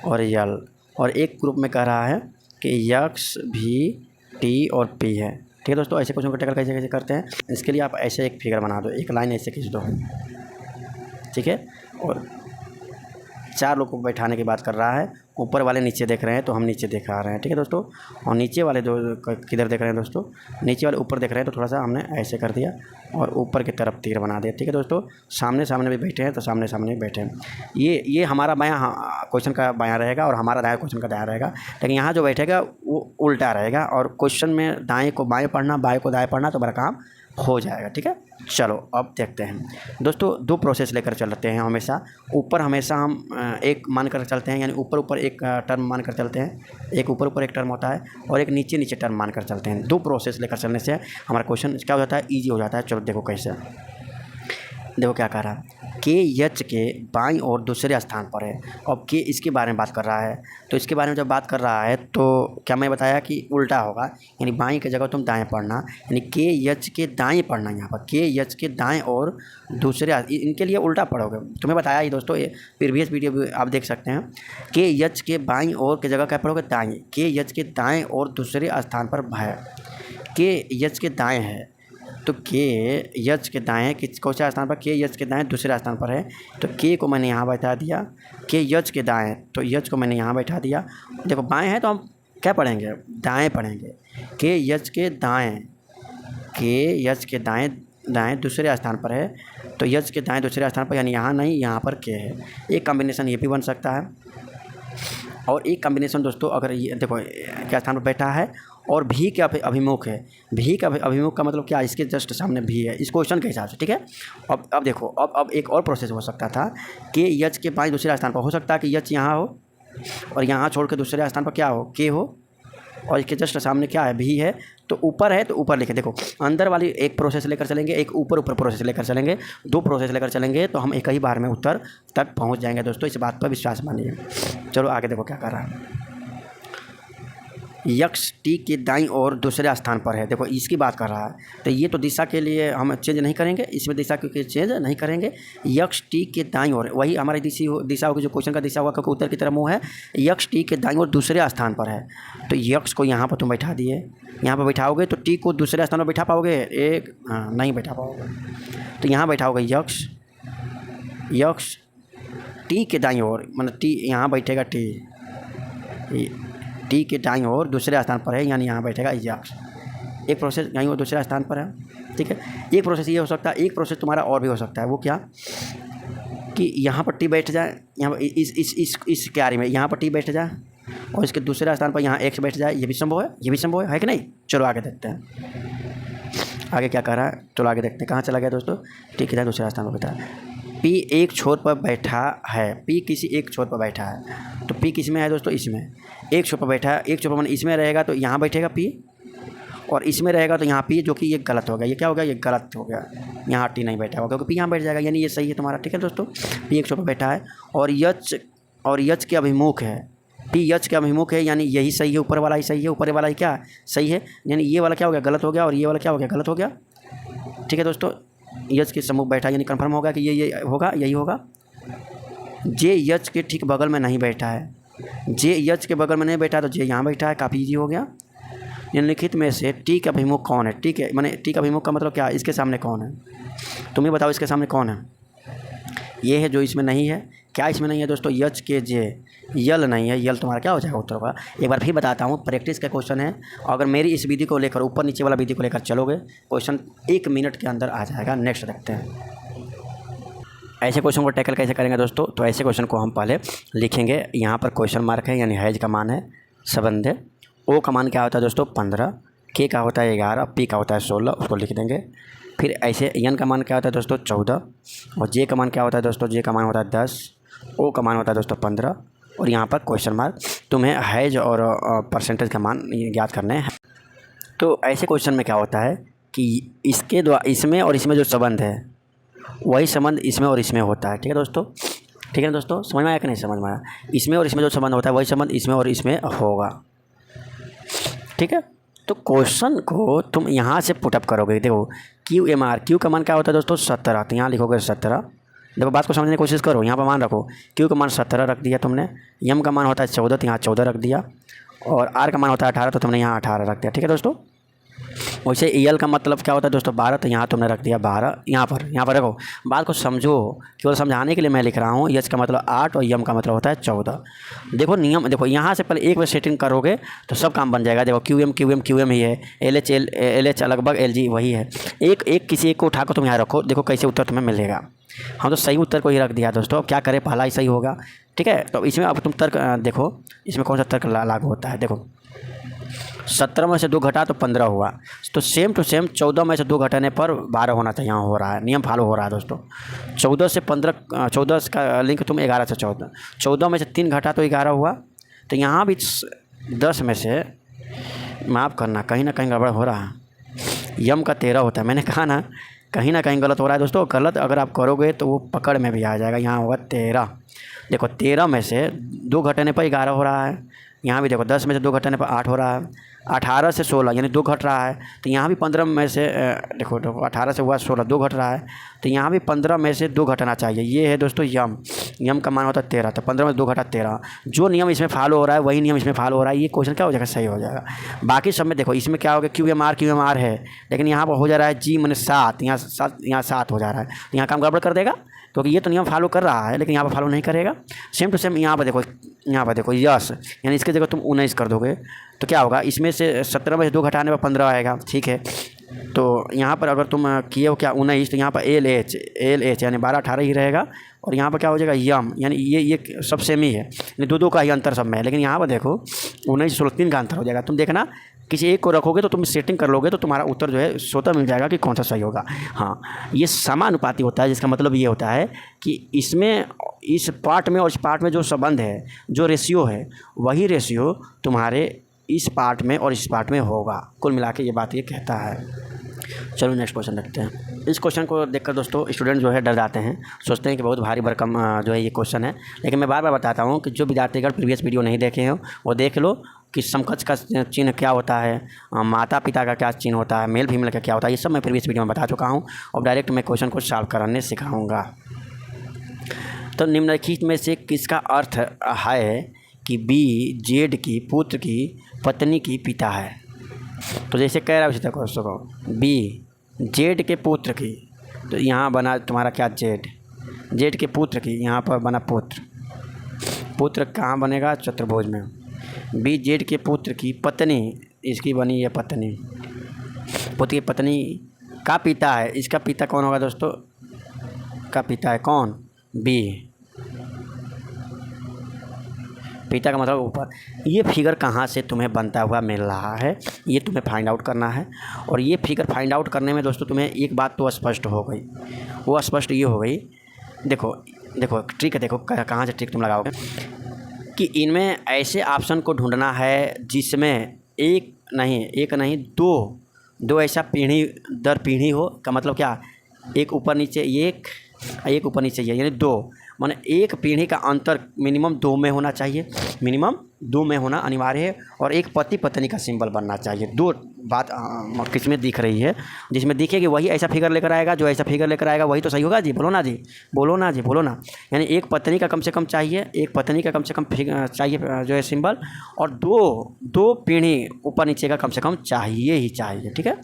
और L, और एक ग्रुप में कह रहा है कि X, V, T और P है। ठीक है दोस्तों, ऐसे क्वेश्चन को टैकल कैसे करते हैं, इसके लिए आप ऐसे एक फिगर बना दो, एक लाइन ऐसे खींच दो, ठीक है। और 4 लोग को बैठाने की बात कर रहा है। ऊपर वाले नीचे देख रहे हैं तो हम नीचे दिखा रहे हैं, ठीक है दोस्तों। और नीचे वाले जो किधर देख रहे हैं दोस्तों? नीचे वाले ऊपर देख रहे हैं, तो थोड़ा सा हमने ऐसे कर दिया और ऊपर की तरफ तीर बना दिया, ठीक है दोस्तों। सामने भी बैठे हैं तो सामने बैठे हैं। ये हमारा बायां क्वेश्चन का बायां रहेगा और हमारा दायां क्वेश्चन का दायां रहेगा। लेकिन यहाँ जो बैठेगा वो उल्टा रहेगा, और क्वेश्चन में दाएँ को बाएँ पढ़ना, बाएँ को दाएँ पढ़ना तो बड़ा काम हो जाएगा, ठीक है। चलो अब देखते हैं दोस्तों। 2 प्रोसेस लेकर चलते हैं हमेशा। ऊपर हमेशा हम एक मान कर चलते हैं, यानी ऊपर एक टर्म मान कर चलते हैं। एक ऊपर एक टर्म होता है और एक नीचे टर्म मान कर चलते हैं। 2 प्रोसेस लेकर चलने से हमारा क्वेश्चन क्या हो जाता है? ईजी हो जाता है। चलो देखो कैसे। देखो क्या कह रहा है, के H के बाईं और दूसरे स्थान पर है। अब के इसके बारे में बात कर रहा है, तो इसके बारे में जब बात कर रहा है तो क्या मैं बताया कि उल्टा होगा, यानी बाईं की जगह तुम दाएं पढ़ना, यानी के H के दाएं पढ़ना। यहाँ पर के H के दाएं और दूसरे, इनके लिए उल्टा पढ़ोगे। तुम्हें बताया ही दोस्तों, ये प्रीवियस वीडियो भी आप देख सकते हैं। के H के बाईं और की जगह क्या पढ़ोगे? दाएँ। के H के दाएँ और दूसरे स्थान पर है। के H के दाएँ है तो के H के दाएँ कौन सा स्थान पर? के H के दाएँ दूसरे स्थान पर है, तो के को मैंने यहाँ बैठा दिया। के H के दाएँ, तो H को मैंने यहाँ बैठा दिया। देखो बाएँ है तो हम क्या पढ़ेंगे? दाएँ पढ़ेंगे। के H के दाएँ, के H के दाएँ दूसरे स्थान पर है, तो H के दाएँ दूसरे स्थान पर, यानी यहाँ नहीं, यहाँ पर के है। एक कॉम्बिनेशन ये भी बन सकता है। और एक कॉम्बिनेशन दोस्तों, अगर ये देखो क्या स्थान पर बैठा है और भी के अभिमुख है। भी का अभिमुख का मतलब क्या? इसके जस्ट सामने भी है, इस क्वेश्चन के हिसाब से, ठीक है। अब देखो, अब एक और प्रोसेस हो सकता था कि H के बाएं दूसरे स्थान पर हो सकता है कि H यहाँ हो और यहाँ छोड़ के दूसरे स्थान पर क्या हो? के हो, और इसके जस्ट सामने क्या है? भी है। तो ऊपर है तो ऊपर लिखे। देखो अंदर वाली एक प्रोसेस लेकर चलेंगे, एक ऊपर प्रोसेस लेकर चलेंगे, 2 प्रोसेस लेकर चलेंगे तो हम एक ही बार में उत्तर तक पहुंच जाएंगे दोस्तों। इस बात पर विश्वास मानिए। चलो आगे देखो क्या कर रहा है। X T के दाईं और दूसरे स्थान पर है। देखो इसकी बात कर रहा है, तो ये तो दिशा के लिए हम चेंज नहीं करेंगे, इसमें दिशा क्योंकि चेंज नहीं करेंगे। X T के दाईं और, वही हमारी दिशा होगी जो क्वेश्चन का दिशा होगा, क्योंकि उत्तर की तरफ मुँह है। X T के दाईं और दूसरे स्थान पर है, तो X को यहाँ पर तुम बैठा दिए। यहाँ पर बैठाओगे तो T को दूसरे स्थान पर बैठा पाओगे? नहीं बैठा पाओगे। तो यहाँ बैठाओगे X T के दाईं ओर, मतलब T यहाँ बैठेगा। T के दाईं ओर दूसरे स्थान पर है, यानी यहाँ बैठेगा X। एक प्रोसेस यहीं और दूसरे स्थान पर है, ठीक है। एक प्रोसेस ये हो सकता है, एक प्रोसेस तुम्हारा और भी हो सकता है। वो क्या कि यहाँ पर T बैठ जाए, यहाँ पर इस क्यारी में यहाँ पर T बैठ जाए और इसके दूसरे स्थान पर यहाँ X बैठ जाए। ये भी संभव है, ये भी संभव है कि नहीं? चलो आगे देखते हैं आगे क्या कह रहा है। चलो आगे देखते हैं। कहाँ चला गया दोस्तों? T किधर दूसरे स्थान पर बैठा है। P एक छोर पर बैठा है। P किसी एक छोर पर बैठा है, तो P किस में है दोस्तों? इसमें। एक छोर पर बैठा है, एक छोर पर मैंने इसमें रहेगा तो यहाँ बैठेगा P, और इसमें रहेगा तो यहाँ P, जो कि ये गलत हो गया। ये क्या हो गया? ये गलत हो गया। यहाँ T नहीं बैठा होगा क्योंकि P यहाँ बैठ जाएगा, यानी ये सही है तुम्हारा, ठीक है दोस्तों। P एक छोर पर बैठा है और और यच के अभिमुख है, पी यच के अभिमुख है, यानी यही सही है, ऊपर वाला ही सही है, ऊपर वाला ही क्या सही है, यानी ये वाला क्या हो गया गलत हो गया और ये वाला क्या हो गया गलत हो गया। ठीक है दोस्तों, यच के सम्मुख बैठा यानी कन्फर्म होगा कि ये होगा, यही होगा। जे यच के ठीक बगल में नहीं बैठा है, जे यच के बगल में नहीं बैठा तो जे यहाँ बैठा है, काफ़ी ईजी हो गया। निम्नलिखित में से टी का अभिमुख कौन है। ठीक है, मैंने टी का अभिमुख का मतलब क्या, इसके सामने कौन है, तुम ही बताओ इसके सामने कौन है। ये है जो इसमें नहीं है। क्या इसमें नहीं है दोस्तों, यच के जे, यल नहीं है, यल तुम्हारा क्या हो जाएगा उत्तर होगा। एक बार फिर बताता हूँ, प्रैक्टिस का क्वेश्चन है, और अगर मेरी इस विधि को लेकर ऊपर नीचे वाला विधि को लेकर चलोगे क्वेश्चन 1 मिनट के अंदर आ जाएगा। नेक्स्ट देखते हैं ऐसे क्वेश्चन को टैकल कैसे करेंगे दोस्तों। तो ऐसे क्वेश्चन को हम पहले लिखेंगे, यहाँ पर क्वेश्चन मार्क है यानी हैज का मान है संबंध है, ओ का मान क्या होता है दोस्तों 15, के का होता है 11, पी का होता है 16, उसको लिख देंगे। फिर ऐसे एन का मान क्या होता है दोस्तों 14, और जे का मान क्या होता है दोस्तों, जे का मान होता है 10, ओ का मान होता है दोस्तों 15, और यहाँ पर क्वेश्चन मार्क। तुम्हें हैज और परसेंटेज का मान ज्ञात करने हैं। तो ऐसे क्वेश्चन में क्या होता है कि इसके द्वारा इसमें और इसमें जो संबंध है वही संबंध इसमें और इसमें होता है। ठीक है दोस्तों, ठीक है ना दोस्तों, समझ में आया कि नहीं समझ में आया। इसमें और इसमें जो संबंध होता है वही संबंध इसमें और इसमें होगा। ठीक है, तो क्वेश्चन को तुम यहाँ से पुटअप करोगे। देखो क्यू एम आर, क्यू का मान क्या होता है दोस्तों 17, तो यहाँ लिखोगे 17। देखो बात को समझने की कोशिश करो, यहाँ पर मान रखो, क्यू का मान 17 रख दिया तुमने, एम का मान होता है 14 तो यहाँ 14 रख दिया, और आर का मान होता है 18 तो तुमने यहाँ 18 रख दिया। ठीक है दोस्तों, वैसे एल का मतलब क्या होता है दोस्तों 12, तो यहाँ तुमने रख दिया 12। यहाँ पर रखो, बात को समझो, केवल समझाने के लिए मैं लिख रहा हूँ। एच का मतलब 8 और एम का मतलब होता है 14। देखो नियम, देखो यहाँ से पहले एक बार सेटिंग करोगे तो सब काम बन जाएगा। देखो क्यू एम ही है, एल एच लगभग एल जी वही है। एक किसी एक को उठाकर तुम यहाँ रखो, देखो कैसे उत्तर तुम्हें मिलेगा। हम तो सही उत्तर को ही रख दिया दोस्तों, अब क्या करें, पहला ही सही होगा। ठीक है, तो इसमें अब तुम तर्क देखो, इसमें कौन सा तर्क लागू होता है। देखो 17 में से 2 घटा तो 15 हुआ, तो सेम टू सेम 14 में से 2 घटाने पर 12 होना चाहिए। यहाँ हो रहा है, नियम फॉलो हो रहा है दोस्तों। 14 से 15, 14 का लिंक तुम 11 से 14, 14 में से 3 घटा तो 11 हुआ, तो यहाँ भी 10 में से, माफ़ करना कहीं ना कहीं गड़बड़ हो रहा है, यम का 13 होता है। मैंने कहा ना कहीं गलत हो रहा है दोस्तों। गलत अगर आप करोगे तो वो पकड़ में भी आ जाएगा। यहाँ होगा 13। देखो 13 में से 2 घटाने पर 11 हो रहा है, यहाँ भी देखो 10 में से 2 घटाने पर 8 हो रहा है, 18 से 16 यानी 2 घट रहा है, तो यहाँ भी 15 में से देखो 18 से हुआ 16, 2 घट रहा है, तो यहाँ भी 15 में से 2 घटाना चाहिए। ये है दोस्तों यम का मान होता है 13, तो 15 में 2 घटा 13। जो नियम इसमें फॉलो हो रहा है वही नियम इसमें फॉलो हो रहा है। ये क्वेश्चन क्या हो जाएगा, सही हो जाएगा। बाकी सब में देखो, इसमें क्या होगा, क्यू एम आर है, लेकिन यहाँ पर हो जा रहा है जी मैंने 7, यहाँ 7 हो जा रहा है, तो यहाँ काम गड़बड़ कर देगा, क्योंकि ये तो नियम फॉलो कर रहा है लेकिन यहाँ पर फॉलो नहीं करेगा। सेम टू सेम यहाँ पर देखो यस, यानी इसके जगह तुम 19 कर दोगे तो क्या होगा, इसमें से 17 में से 2 घटाने पर 15 आएगा। ठीक है, तो यहाँ पर अगर तुम किए हो क्या 19, तो यहाँ पर एल एच यानी 12 18 ही रहेगा, और यहाँ पर क्या हो जाएगा यम, यानी ये सब सेम ही है, यानी 2 का ही अंतर सब में है। लेकिन यहाँ पर देखो 19 16 3 का अंतर हो जाएगा। तुम देखना किसी एक को रखोगे तो तुम सेटिंग कर लोगे तो तुम्हारा उत्तर जो है स्वतः मिल जाएगा कि कौन सा सही होगा। हाँ, ये समानुपाती होता है, जिसका मतलब ये होता है कि इसमें इस पार्ट में और इस पार्ट में जो संबंध है, जो रेशियो है, वही रेशियो तुम्हारे इस पार्ट में और इस पार्ट में होगा। कुल मिला के ये बात ये कहता है। चलो नेक्स्ट क्वेश्चन देखते हैं। इस क्वेश्चन को देखकर दोस्तों स्टूडेंट जो है डर जाते हैं, सोचते हैं कि बहुत भारी भरकम जो है ये क्वेश्चन है। लेकिन मैं बार बार बताता हूँ कि जो विद्यार्थीगण प्रीवियस वीडियो नहीं देखे हो वो देख लो कि समकक्ष का चिन्ह क्या होता है, माता पिता का क्या चिन्ह होता है, मेल फीमेल का क्या होता है, ये सब मैं प्रीवियस वीडियो में बता चुका हूँ। और डायरेक्ट मैं क्वेश्चन को सॉल्व कराने सिखाऊँगा। तो निम्नलिखित में से किसका अर्थ है कि बी जेड की पुत्र की पत्नी की पिता है। तो जैसे कह रहा है उसी तरह दोस्तों को, बी जेड के पुत्र की, तो यहाँ बना तुम्हारा क्या जेड के पुत्र की, यहाँ पर बना पुत्र कहाँ बनेगा, चतुर्भुज में। बी जेड के पुत्र की पत्नी, इसकी बनी है पत्नी, पुत्र की पत्नी का पिता है। इसका पिता कौन होगा दोस्तों, का पिता है कौन, बी, पिता का मतलब ऊपर। ये फिगर कहाँ से तुम्हें बनता हुआ मिल रहा है, ये तुम्हें फाइंड आउट करना है। और ये फिगर फाइंड आउट करने में दोस्तों तुम्हें एक बात तो स्पष्ट हो गई, वो स्पष्ट ये हो गई, देखो ट्रिक है, देखो कहाँ से ट्रिक तुम लगाओगे कि इनमें ऐसे ऑप्शन को ढूंढना है जिसमें एक नहीं दो ऐसा पीढ़ी दर पीढ़ी हो। का मतलब क्या, एक ऊपर नीचे एक ऊपर नीचे ये, यानी 2, माने एक पीढ़ी का अंतर मिनिमम 2 में होना चाहिए, मिनिमम 2 में होना अनिवार्य है, और एक पति पत्नी का सिंबल बनना चाहिए। 2 बात किसमें दिख रही है, जिसमें दिखेगी वही ऐसा फिगर लेकर आएगा, जो ऐसा फिगर लेकर आएगा वही तो सही होगा जी। बोलो ना जी, बोलो ना जी, बोलो ना। यानी एक पत्नी का कम से कम चाहिए, एक पत्नी का कम से कम चाहिए जो है सिंबल, और दो पीढ़ी ऊपर नीचे का कम से कम चाहिए ही चाहिए। ठीक है,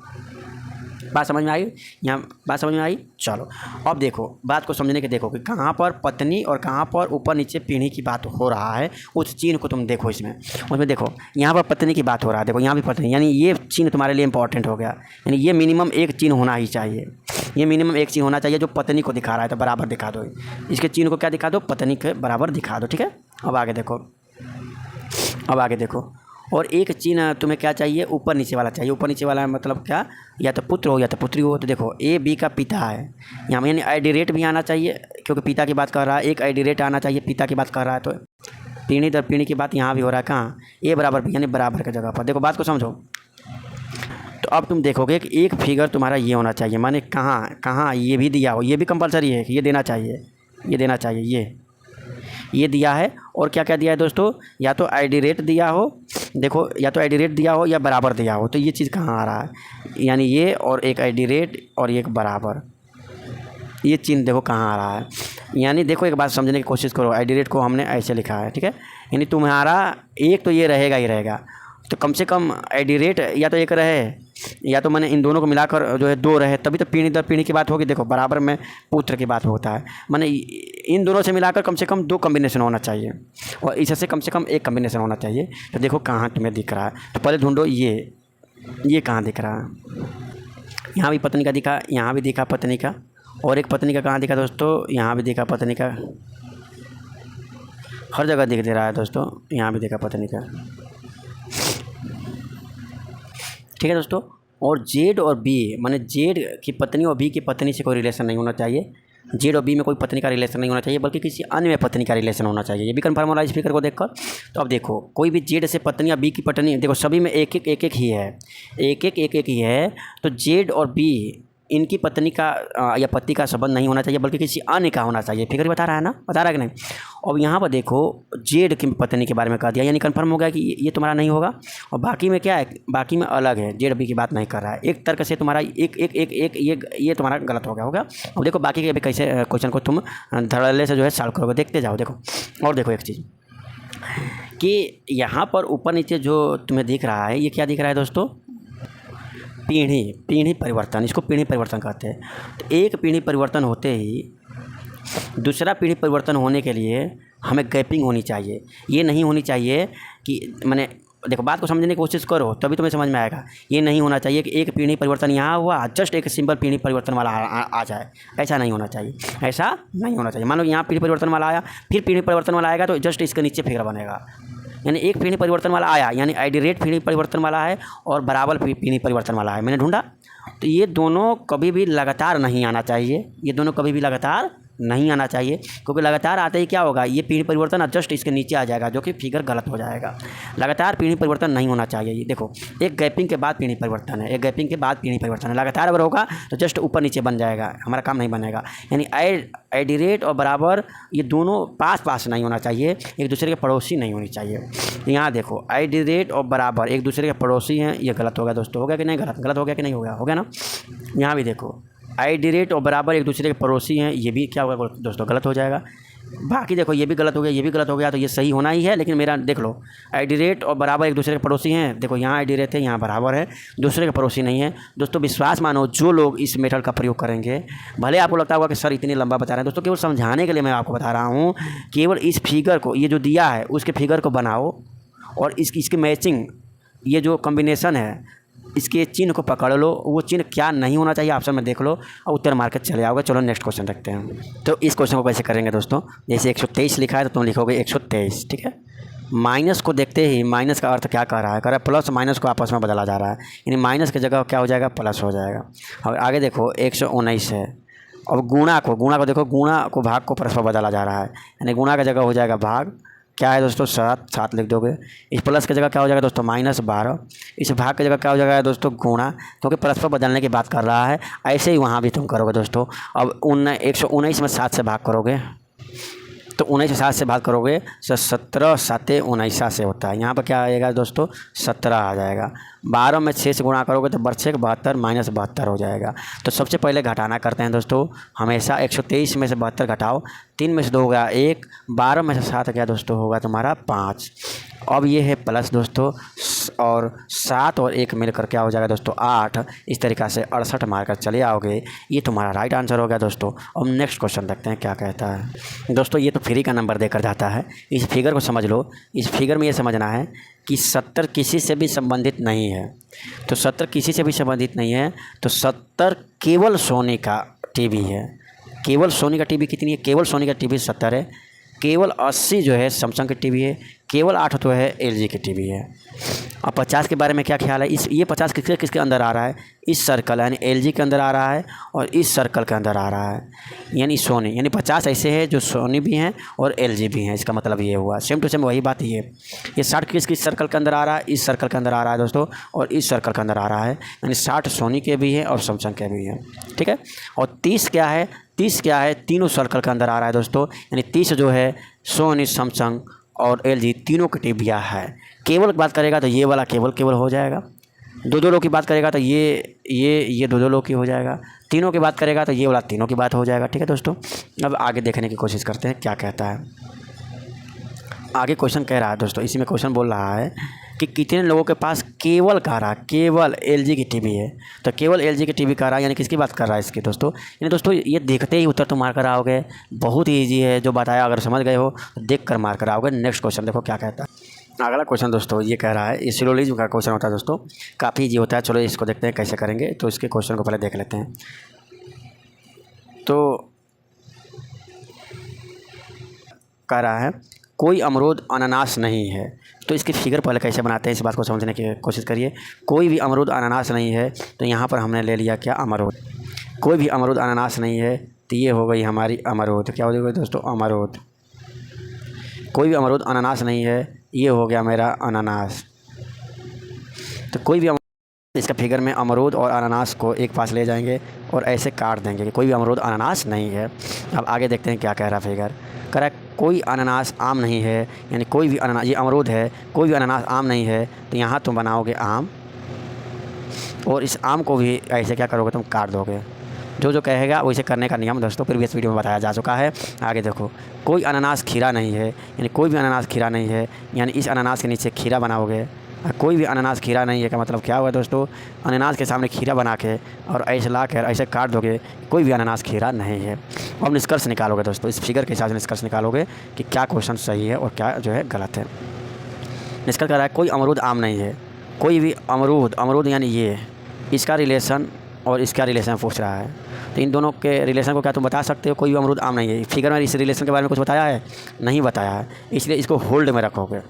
बात समझ में आई? यहाँ बात समझ में आई? चलो अब देखो, बात को समझने के देखो कि कहाँ पर पत्नी और कहाँ पर ऊपर नीचे पीढ़ी की बात हो रहा है। उस चिन्ह को तुम देखो, उसमें देखो यहाँ पर पत्नी की बात हो रहा है, देखो यहाँ भी पत्नी, यानी ये चिन्ह तुम्हारे लिए इंपॉर्टेंट हो गया। यानी ये मिनिमम एक चिन्ह होना ही चाहिए, ये मिनिमम एक चिन्ह होना चाहिए जो पत्नी को दिखा रहा है, तो बराबर दिखा दो इसके चिन्ह को, क्या दिखा दो, पत्नी के बराबर दिखा दो। ठीक है, अब आगे देखो, अब आगे देखो, और एक चिन्ह तुम्हें क्या चाहिए, ऊपर नीचे वाला चाहिए। ऊपर नीचे वाला मतलब क्या, या तो पुत्र हो या तो पुत्री हो। तो देखो ए बी का पिता है, यहाँ में यानी आइडिरेट भी आना चाहिए, क्योंकि पिता की बात कर रहा है, एक आइडिरेट आना चाहिए, पिता की बात कर रहा है, तो पीढ़ी दर पीढ़ी की बात यहाँ भी हो रहा है। कहाँ, ए बराबर बी, यानी बराबर की जगह पर। देखो बात को समझो, तो अब तुम देखोगे कि एक फिगर तुम्हारा ये होना चाहिए, माने कहाँ कहाँ ये भी दिया हो, ये भी कंपलसरी है कि ये देना चाहिए, ये देना चाहिए, ये दिया है। और क्या क्या दिया है दोस्तों, या तो आईडी रेट दिया हो, देखो या तो आईडी रेट दिया हो या बराबर दिया हो। तो ये चीज़ कहाँ आ रहा है, यानी ये और एक आईडी रेट और एक बराबर, ये चिन्ह देखो कहाँ आ रहा है। यानी देखो एक बात समझने की कोशिश करो, आईडी रेट को हमने ऐसे लिखा है, ठीक है, यानी तुम्हारा एक तो ये रहेगा ही रहेगा, तो कम से कम आईडी रेट या तो एक रहे, या तो मैंने इन दोनों को मिलाकर जो है 2 रहे, तभी तो पीढ़ी दर पीढ़ी की बात होगी। देखो बराबर में पुत्र की बात होता है, मैंने इन दोनों से मिलाकर कम से कम 2 कम्बिनेशन होना चाहिए, और इससे कम से कम 1 कम्बिनेशन होना चाहिए। तो देखो कहाँ तुम्हें दिख रहा है, तो पहले ढूंढो ये कहाँ दिख रहा है। यहाँ भी पत्नी का दिखा, यहाँ भी दिखा पत्नी का, और एक पत्नी का कहाँ दिखा दोस्तों, यहाँ भी दिखा पत्नी का, हर जगह दिख दे रहा है दोस्तों, यहाँ भी देखा पत्नी का। ठीक है दोस्तों, और जेड और बी, माने जेड की पत्नी और बी की पत्नी से कोई रिलेशन नहीं होना चाहिए, जेड और बी में कोई पत्नी का रिलेशन नहीं होना चाहिए, बल्कि किसी अन्य में पत्नी का रिलेशन होना चाहिए। ये भी कन्फर्म हो रहा है इस फिगर को देखकर। तो अब देखो कोई भी जेड से पत्नी या बी की पत्नी, देखो सभी में एक एक ही है, एक एक ही है। तो जेड और बी इनकी पत्नी का या पति का संबंध नहीं होना चाहिए, बल्कि किसी अन्य का होना चाहिए। फिगर बता रहा है ना, बता रहा है कि नहीं। अब यहाँ पर देखो जेड की पत्नी के बारे में कह दिया, यानी कंफर्म हो गया कि ये तुम्हारा नहीं होगा। और बाकी में क्या है, बाकी में अलग है, जेड बी की बात नहीं कर रहा है। एक तर्क से तुम्हारा एक ये तुम्हारा गलत हो गया। अब देखो बाकी के भी कैसे क्वेश्चन को तुम धड़ल्ले से जो है सॉल्व करोगे, देखते जाओ। देखो और देखो एक चीज़ कि यहाँ पर ऊपर नीचे जो तुम्हें दिख रहा है, ये क्या दिख रहा है दोस्तों, पीढ़ी परिवर्तन, इसको पीढ़ी परिवर्तन कहते हैं। तो एक पीढ़ी परिवर्तन होते ही दूसरा पीढ़ी परिवर्तन होने के लिए हमें गैपिंग होनी चाहिए। ये नहीं होनी चाहिए कि मैंने, देखो बात को समझने की कोशिश करो तभी तुम्हें समझ में आएगा। ये नहीं होना चाहिए कि एक पीढ़ी परिवर्तन यहाँ हुआ, जस्ट एक सिंपल पीढ़ी परिवर्तन वाला आ जाए, ऐसा नहीं होना चाहिए, ऐसा नहीं होना चाहिए। मान लो यहाँ पीढ़ी परिवर्तन वाला आया, फिर पीढ़ी परिवर्तन वाला आएगा, तो जस्ट इसके नीचे फिगर बनेगा। यानी एक पीढ़ी परिवर्तन वाला आया, यानी आईडी रेट पीढ़ी परिवर्तन वाला है और बराबर पीढ़ी परिवर्तन वाला है, मैंने ढूंढा। तो ये दोनों कभी भी लगातार नहीं आना चाहिए, ये दोनों कभी भी लगातार नहीं आना चाहिए, क्योंकि लगातार आते ही क्या होगा, ये पीढ़ी परिवर्तन जस्ट इसके नीचे आ जाएगा, जो कि फिगर गलत हो जाएगा। लगातार पीढ़ी परिवर्तन नहीं होना चाहिए। ये देखो एक गैपिंग के बाद पीढ़ी परिवर्तन है, एक गैपिंग के बाद पीढ़ी परिवर्तन है। लगातार अगर होगा तो जस्ट ऊपर नीचे बन जाएगा, हमारा काम नहीं बनेगा। यानी आईडी रेट और बराबर ये दोनों पास नहीं होना चाहिए, एक दूसरे के पड़ोसी नहीं होनी चाहिए। यहाँ देखो आईडी रेट और बराबर एक दूसरे के पड़ोसी हैं, ये गलत हो गया दोस्तों, हो गया कि नहीं, गलत हो गया कि नहीं, हो गया ना। यहाँ भी देखो आईडी रेट और बराबर एक दूसरे के पड़ोसी हैं, ये भी क्या होगा दोस्तों, गलत हो जाएगा। बाकी देखो ये भी गलत हो गया, ये भी गलत हो गया, तो ये सही होना ही है। लेकिन मेरा देख लो आईडी रेट और बराबर एक दूसरे के पड़ोसी हैं, देखो यहाँ आईडी रेट है, यहाँ बराबर है, दूसरे के पड़ोसी नहीं है। दोस्तों विश्वास मानो, जो लोग इस मेथड का प्रयोग करेंगे, भले आपको लगता होगा कि सर इतनी लंबा बता रहे हैं, दोस्तों केवल समझाने के लिए मैं आपको बता रहा हूँ। केवल इस फिगर को, ये जो दिया है उसके फिगर को बनाओ, और इसकी मैचिंग, ये जो कॉम्बिनेशन है इसके चिन्ह को पकड़ लो, वो चिन्ह क्या नहीं होना चाहिए ऑप्शन में देख लो और उत्तर मार के चले आओगे। चलो नेक्स्ट क्वेश्चन रखते हैं। तो इस क्वेश्चन को कैसे करेंगे दोस्तों, जैसे 123 लिखा है तो तुम लिखोगे 123, ठीक है। माइनस को देखते ही, माइनस का अर्थ क्या कर रहा है, कह रहा है प्लस माइनस को आपस में बदला जा रहा है, यानी माइनस की जगह क्या हो जाएगा, प्लस हो जाएगा। और आगे देखो 119 है, अब गुणा को देखो, गुणा को भाग को परस्पर बदला जा रहा है, यानी गुणा की जगह हो जाएगा भाग, क्या है दोस्तों 7 लिख दोगे। इस प्लस की जगह क्या हो जाएगा दोस्तों -12, इस भाग की जगह क्या हो जाएगा दोस्तों गुणा, क्योंकि परस्पर बदलने की बात कर रहा है। ऐसे ही वहाँ भी तुम करोगे दोस्तों। अब 119 में 7 से भाग करोगे, तो 19 से 7 से बात करोगे तो 17 7 19 से होता है। यहाँ पर क्या आएगा दोस्तों 17 आ जाएगा। 12 में 6 से गुणा करोगे तो बर्छे 72 माइनस 72 हो जाएगा। तो सबसे पहले घटाना करते हैं दोस्तों। हमेशा 123 में से 72 घटाओ, 3 में से 2 होगा 1, 12 में से 7 क्या दोस्तों होगा तुम्हारा 5। अब ये है प्लस दोस्तों, और 7 और 1 मिलकर क्या हो जाएगा दोस्तों 8। इस तरीक़ा से 68 मारकर चले आओगे। ये तुम्हारा राइट आंसर हो गया दोस्तों। अब नेक्स्ट क्वेश्चन देखते हैं क्या कहता है दोस्तों। ये तो फ्री का नंबर देकर जाता है। इस फिगर को समझ लो। इस फिगर में ये समझना है कि 70 किसी से भी संबंधित नहीं है। तो 70 किसी से भी संबंधित नहीं है, तो 70 केवल सोनी का टीवी है। केवल सोनी का टीवी कितनी है? केवल सोनी का टीवी 70 है। केवल 80 जो है सैमसंग की टीवी है। केवल 8 तो है एलजी की टीवी है। अब 50 के बारे में क्या ख्याल है? ये 50 किसके किसके अंदर आ रहा है? इस सर्कल यानी एलजी के अंदर आ रहा है और इस सर्कल के अंदर आ रहा है यानी सोनी। यानी 50 ऐसे हैं जो सोनी भी हैं और एलजी भी हैं। इसका मतलब ये हुआ सेम टू सेम वही बात ये 60 किस सर्कल के अंदर आ रहा है? इस सर्कल के अंदर आ रहा है दोस्तों, और इस सर्कल के अंदर आ रहा है। यानी 60 सोनी के भी हैं और सैमसंग के भी हैं। ठीक है। और 30 क्या है? 30 क्या है? तीनों सर्कल के अंदर आ रहा है दोस्तों। यानी 30 जो है सोनी, सैमसंग और एलजी तीनों की टीवियाँ है। केबल की बात करेगा तो ये वाला केबल हो जाएगा। 2-2 लो की बात करेगा तो ये 2-2 लो की हो जाएगा। तीनों की बात करेगा तो ये वाला तीनों की बात हो जाएगा। ठीक है दोस्तों। अब आगे देखने की कोशिश करते हैं क्या कहता है। आगे क्वेश्चन कह रहा है दोस्तों, इसी में क्वेश्चन बोल रहा है कि कितने लोगों के पास केवल कह रहा है केवल एलजी की टीवी है। तो केवल एलजी की टीवी कह रहा है यानी किसकी बात कर रहा है इसकी दोस्तों? यानी दोस्तों ये देखते ही उत्तर तो मार कर आओगे। बहुत ही ईजी है जो बताया, अगर समझ गए हो तो देख कर मार कर आओगे। नेक्स्ट क्वेश्चन देखो क्या कहता है। अगला क्वेश्चन दोस्तों ये कह रहा है, ये सिलोजिज्म का क्वेश्चन होता है दोस्तों, काफ़ी ईजी होता है। चलो इसको देखते हैं कैसे करेंगे। तो इसके क्वेश्चन को पहले देख लेते हैं। तो कह रहा है कोई अमरूद अनानास नहीं है। तो इसकी फिगर पहले कैसे बनाते हैं इस बात को समझने की कोशिश करिए। कोई भी अमरूद अनानास नहीं है, तो यहाँ पर हमने ले लिया क्या अमरूद। कोई भी अमरूद अनानास नहीं है, तो ये हो गई हमारी अमरूद। क्या हो गई दोस्तों? अमरूद। कोई भी अमरूद अनानास नहीं है, ये हो गया मेरा अनानास। तो कोई भी इसका फिगर में अमरूद और अनानास को एक पास ले जाएंगे और ऐसे काट देंगे कि कोई भी अमरूद अनानास नहीं है। अब आगे देखते हैं क्या कह रहा फिगर। कह रहा है कोई अनानास आम नहीं है, यानी कोई भी अनानास, ये अमरूद है, कोई भी अनानास आम नहीं है, तो यहाँ तुम बनाओगे आम और इस आम को भी ऐसे क्या करोगे तुम काट दोगे। जो कहेगा वैसे करने का नियम दोस्तों प्रीवियस वीडियो में बताया जा चुका है। आगे देखो कोई अनानास खीरा नहीं है, यानी कोई भी अनानास खीरा नहीं है, यानी इस अनानास के नीचे खीरा बनाओगे। कोई भी अनानास खीरा नहीं है का मतलब क्या हुआ दोस्तों? अनानास के सामने खीरा बना के और ऐसे ला कर ऐसे काट दोगे, कोई भी अनानास खीरा नहीं है। अब निष्कर्ष निकालोगे दोस्तों, इस फिगर के हिसाब से निष्कर्ष निकालोगे कि क्या क्वेश्चन सही है और क्या जो है गलत है। निष्कर्ष कर रहा है कोई अमरूद आम नहीं है। कोई भी अमरूद यानी ये, इसका रिलेशन और इसका रिलेशन पूछ रहा है। तो इन दोनों के रिलेशन को क्या तुम बता सकते हो? कोई भी अमरूद आम नहीं है। फिगर में इस रिलेशन के बारे में कुछ बताया है? नहीं बताया है, इसलिए इसको होल्ड में रखोगे।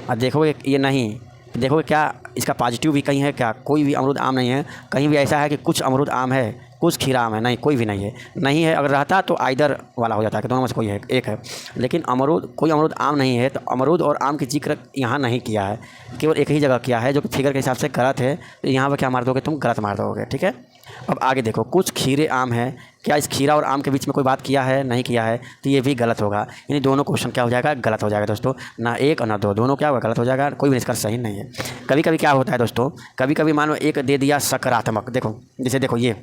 अब देखोगे ये नहीं, देखोगे क्या इसका पॉजिटिव भी कहीं है क्या? कोई भी अमरूद आम नहीं है। कहीं भी ऐसा है कि कुछ अमरूद आम है कुछ खीरा आम है? नहीं, कोई भी नहीं है। नहीं है अगर रहता तो आइदर वाला हो जाता है कि दोनों में से कोई है एक है। लेकिन कोई अमरूद आम नहीं है, तो अमरूद और आम की जिक्र यहाँ नहीं किया है, केवल एक ही जगह किया है जो कि फिगर के हिसाब से गलत है। तो यहाँ पर क्या मार दोगे तुम? गलत मार दोगे। ठीक है। अब आगे देखो कुछ खीरे आम है। क्या इस खीरा और आम के बीच में कोई बात किया है? नहीं किया है, तो ये भी गलत होगा। यानी दोनों क्वेश्चन क्या हो जाएगा? गलत हो जाएगा दोस्तों। ना एक और ना दो, दोनों क्या होगा? गलत हो जाएगा। कोई भी निष्कर्ष सही नहीं है। कभी कभी क्या होता है दोस्तों, कभी कभी मानो एक दे दिया सकारात्मक। देखो जैसे देखो ये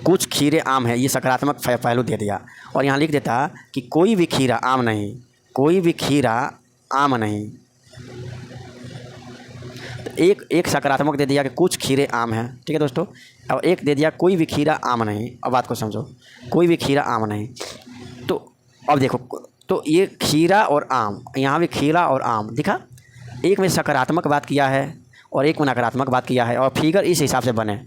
कुछ खीरे आम है, ये सकारात्मक पहलू दे दिया, और यहाँ लिख देता कि कोई भी खीरा आम नहीं, कोई भी खीरा आम नहीं। तो एक सकारात्मक दे दिया कि कुछ खीरे आम हैं। ठीक है दोस्तों। अब एक दे दिया कोई भी खीरा आम नहीं। अब बात को समझो, कोई भी खीरा आम नहीं। तो अब देखो, तो ये खीरा और आम, यहाँ भी खीरा और आम दिखा। एक में सकारात्मक बात किया है और एक में नकारात्मक बात किया है, और फिगर इस हिसाब से बने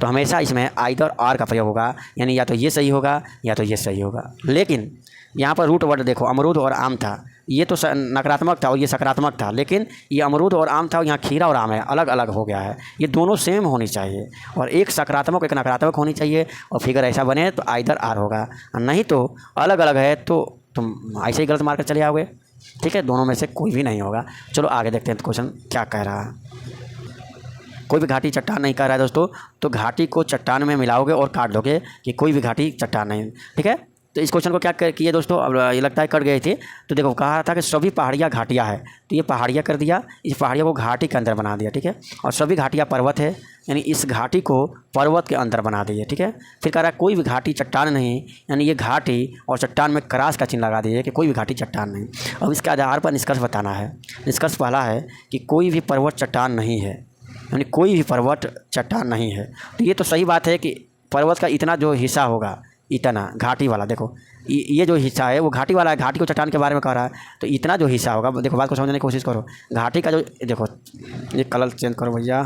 तो हमेशा इसमें आइदर आर का प्रयोग होगा, यानी या तो ये सही होगा या तो ये सही होगा। लेकिन यहाँ पर रूट वर्ड देखो, अमरूद और आम था, ये तो नकारात्मक था और ये सकारात्मक था। लेकिन ये अमरूद और आम था और यहाँ खीरा और आम है, अलग अलग हो गया है। ये दोनों सेम होनी चाहिए, और एक सकारात्मक एक नकारात्मक होनी चाहिए, और फिगर ऐसा बने तो आइदर आर होगा। नहीं तो अलग अलग है तो तुम ऐसे ही गलत मार कर चले आओगे। ठीक है, दोनों में से कोई भी नहीं होगा। चलो आगे देखते हैं क्वेश्चन क्या कह रहा है। कोई भी घाटी चट्टान नहीं कह रहा है दोस्तों, तो घाटी को चट्टान में मिलाओगे और काट दोगे कि कोई भी घाटी चट्टान नहीं। ठीक है, तो इस क्वेश्चन को क्या किए दोस्तों, अब ये लगता है कट गए थे। तो देखो कहा था कि सभी पहाड़ियाँ घाटियाँ है, तो ये पहाड़ियाँ कर दिया, इस पहाड़ियों को घाटी के अंदर बना दिया, ठीक है। और सभी घाटियाँ पर्वत है, यानी इस घाटी को पर्वत के अंदर बना दिए, ठीक है। फिर कह रहा है कोई भी घाटी चट्टान नहीं, यानी ये घाटी और चट्टान में क्रॉस का चिन्ह लगा दिए कि कोई भी घाटी चट्टान नहीं। अब इसके आधार पर निष्कर्ष बताना है। निष्कर्ष पहला है कि कोई भी पर्वत चट्टान नहीं है, यानी कोई भी पर्वत चट्टान नहीं है। तो ये तो सही बात है कि पर्वत का इतना जो हिस्सा होगा, इतना घाटी वाला, देखो ये जो हिस्सा है वो घाटी वाला है, घाटी को चट्टान के बारे में कह रहा है, तो इतना जो हिस्सा होगा, देखो बात को समझने की कोशिश करो। घाटी का जो, देखो ये कलर चेंज करो भैया,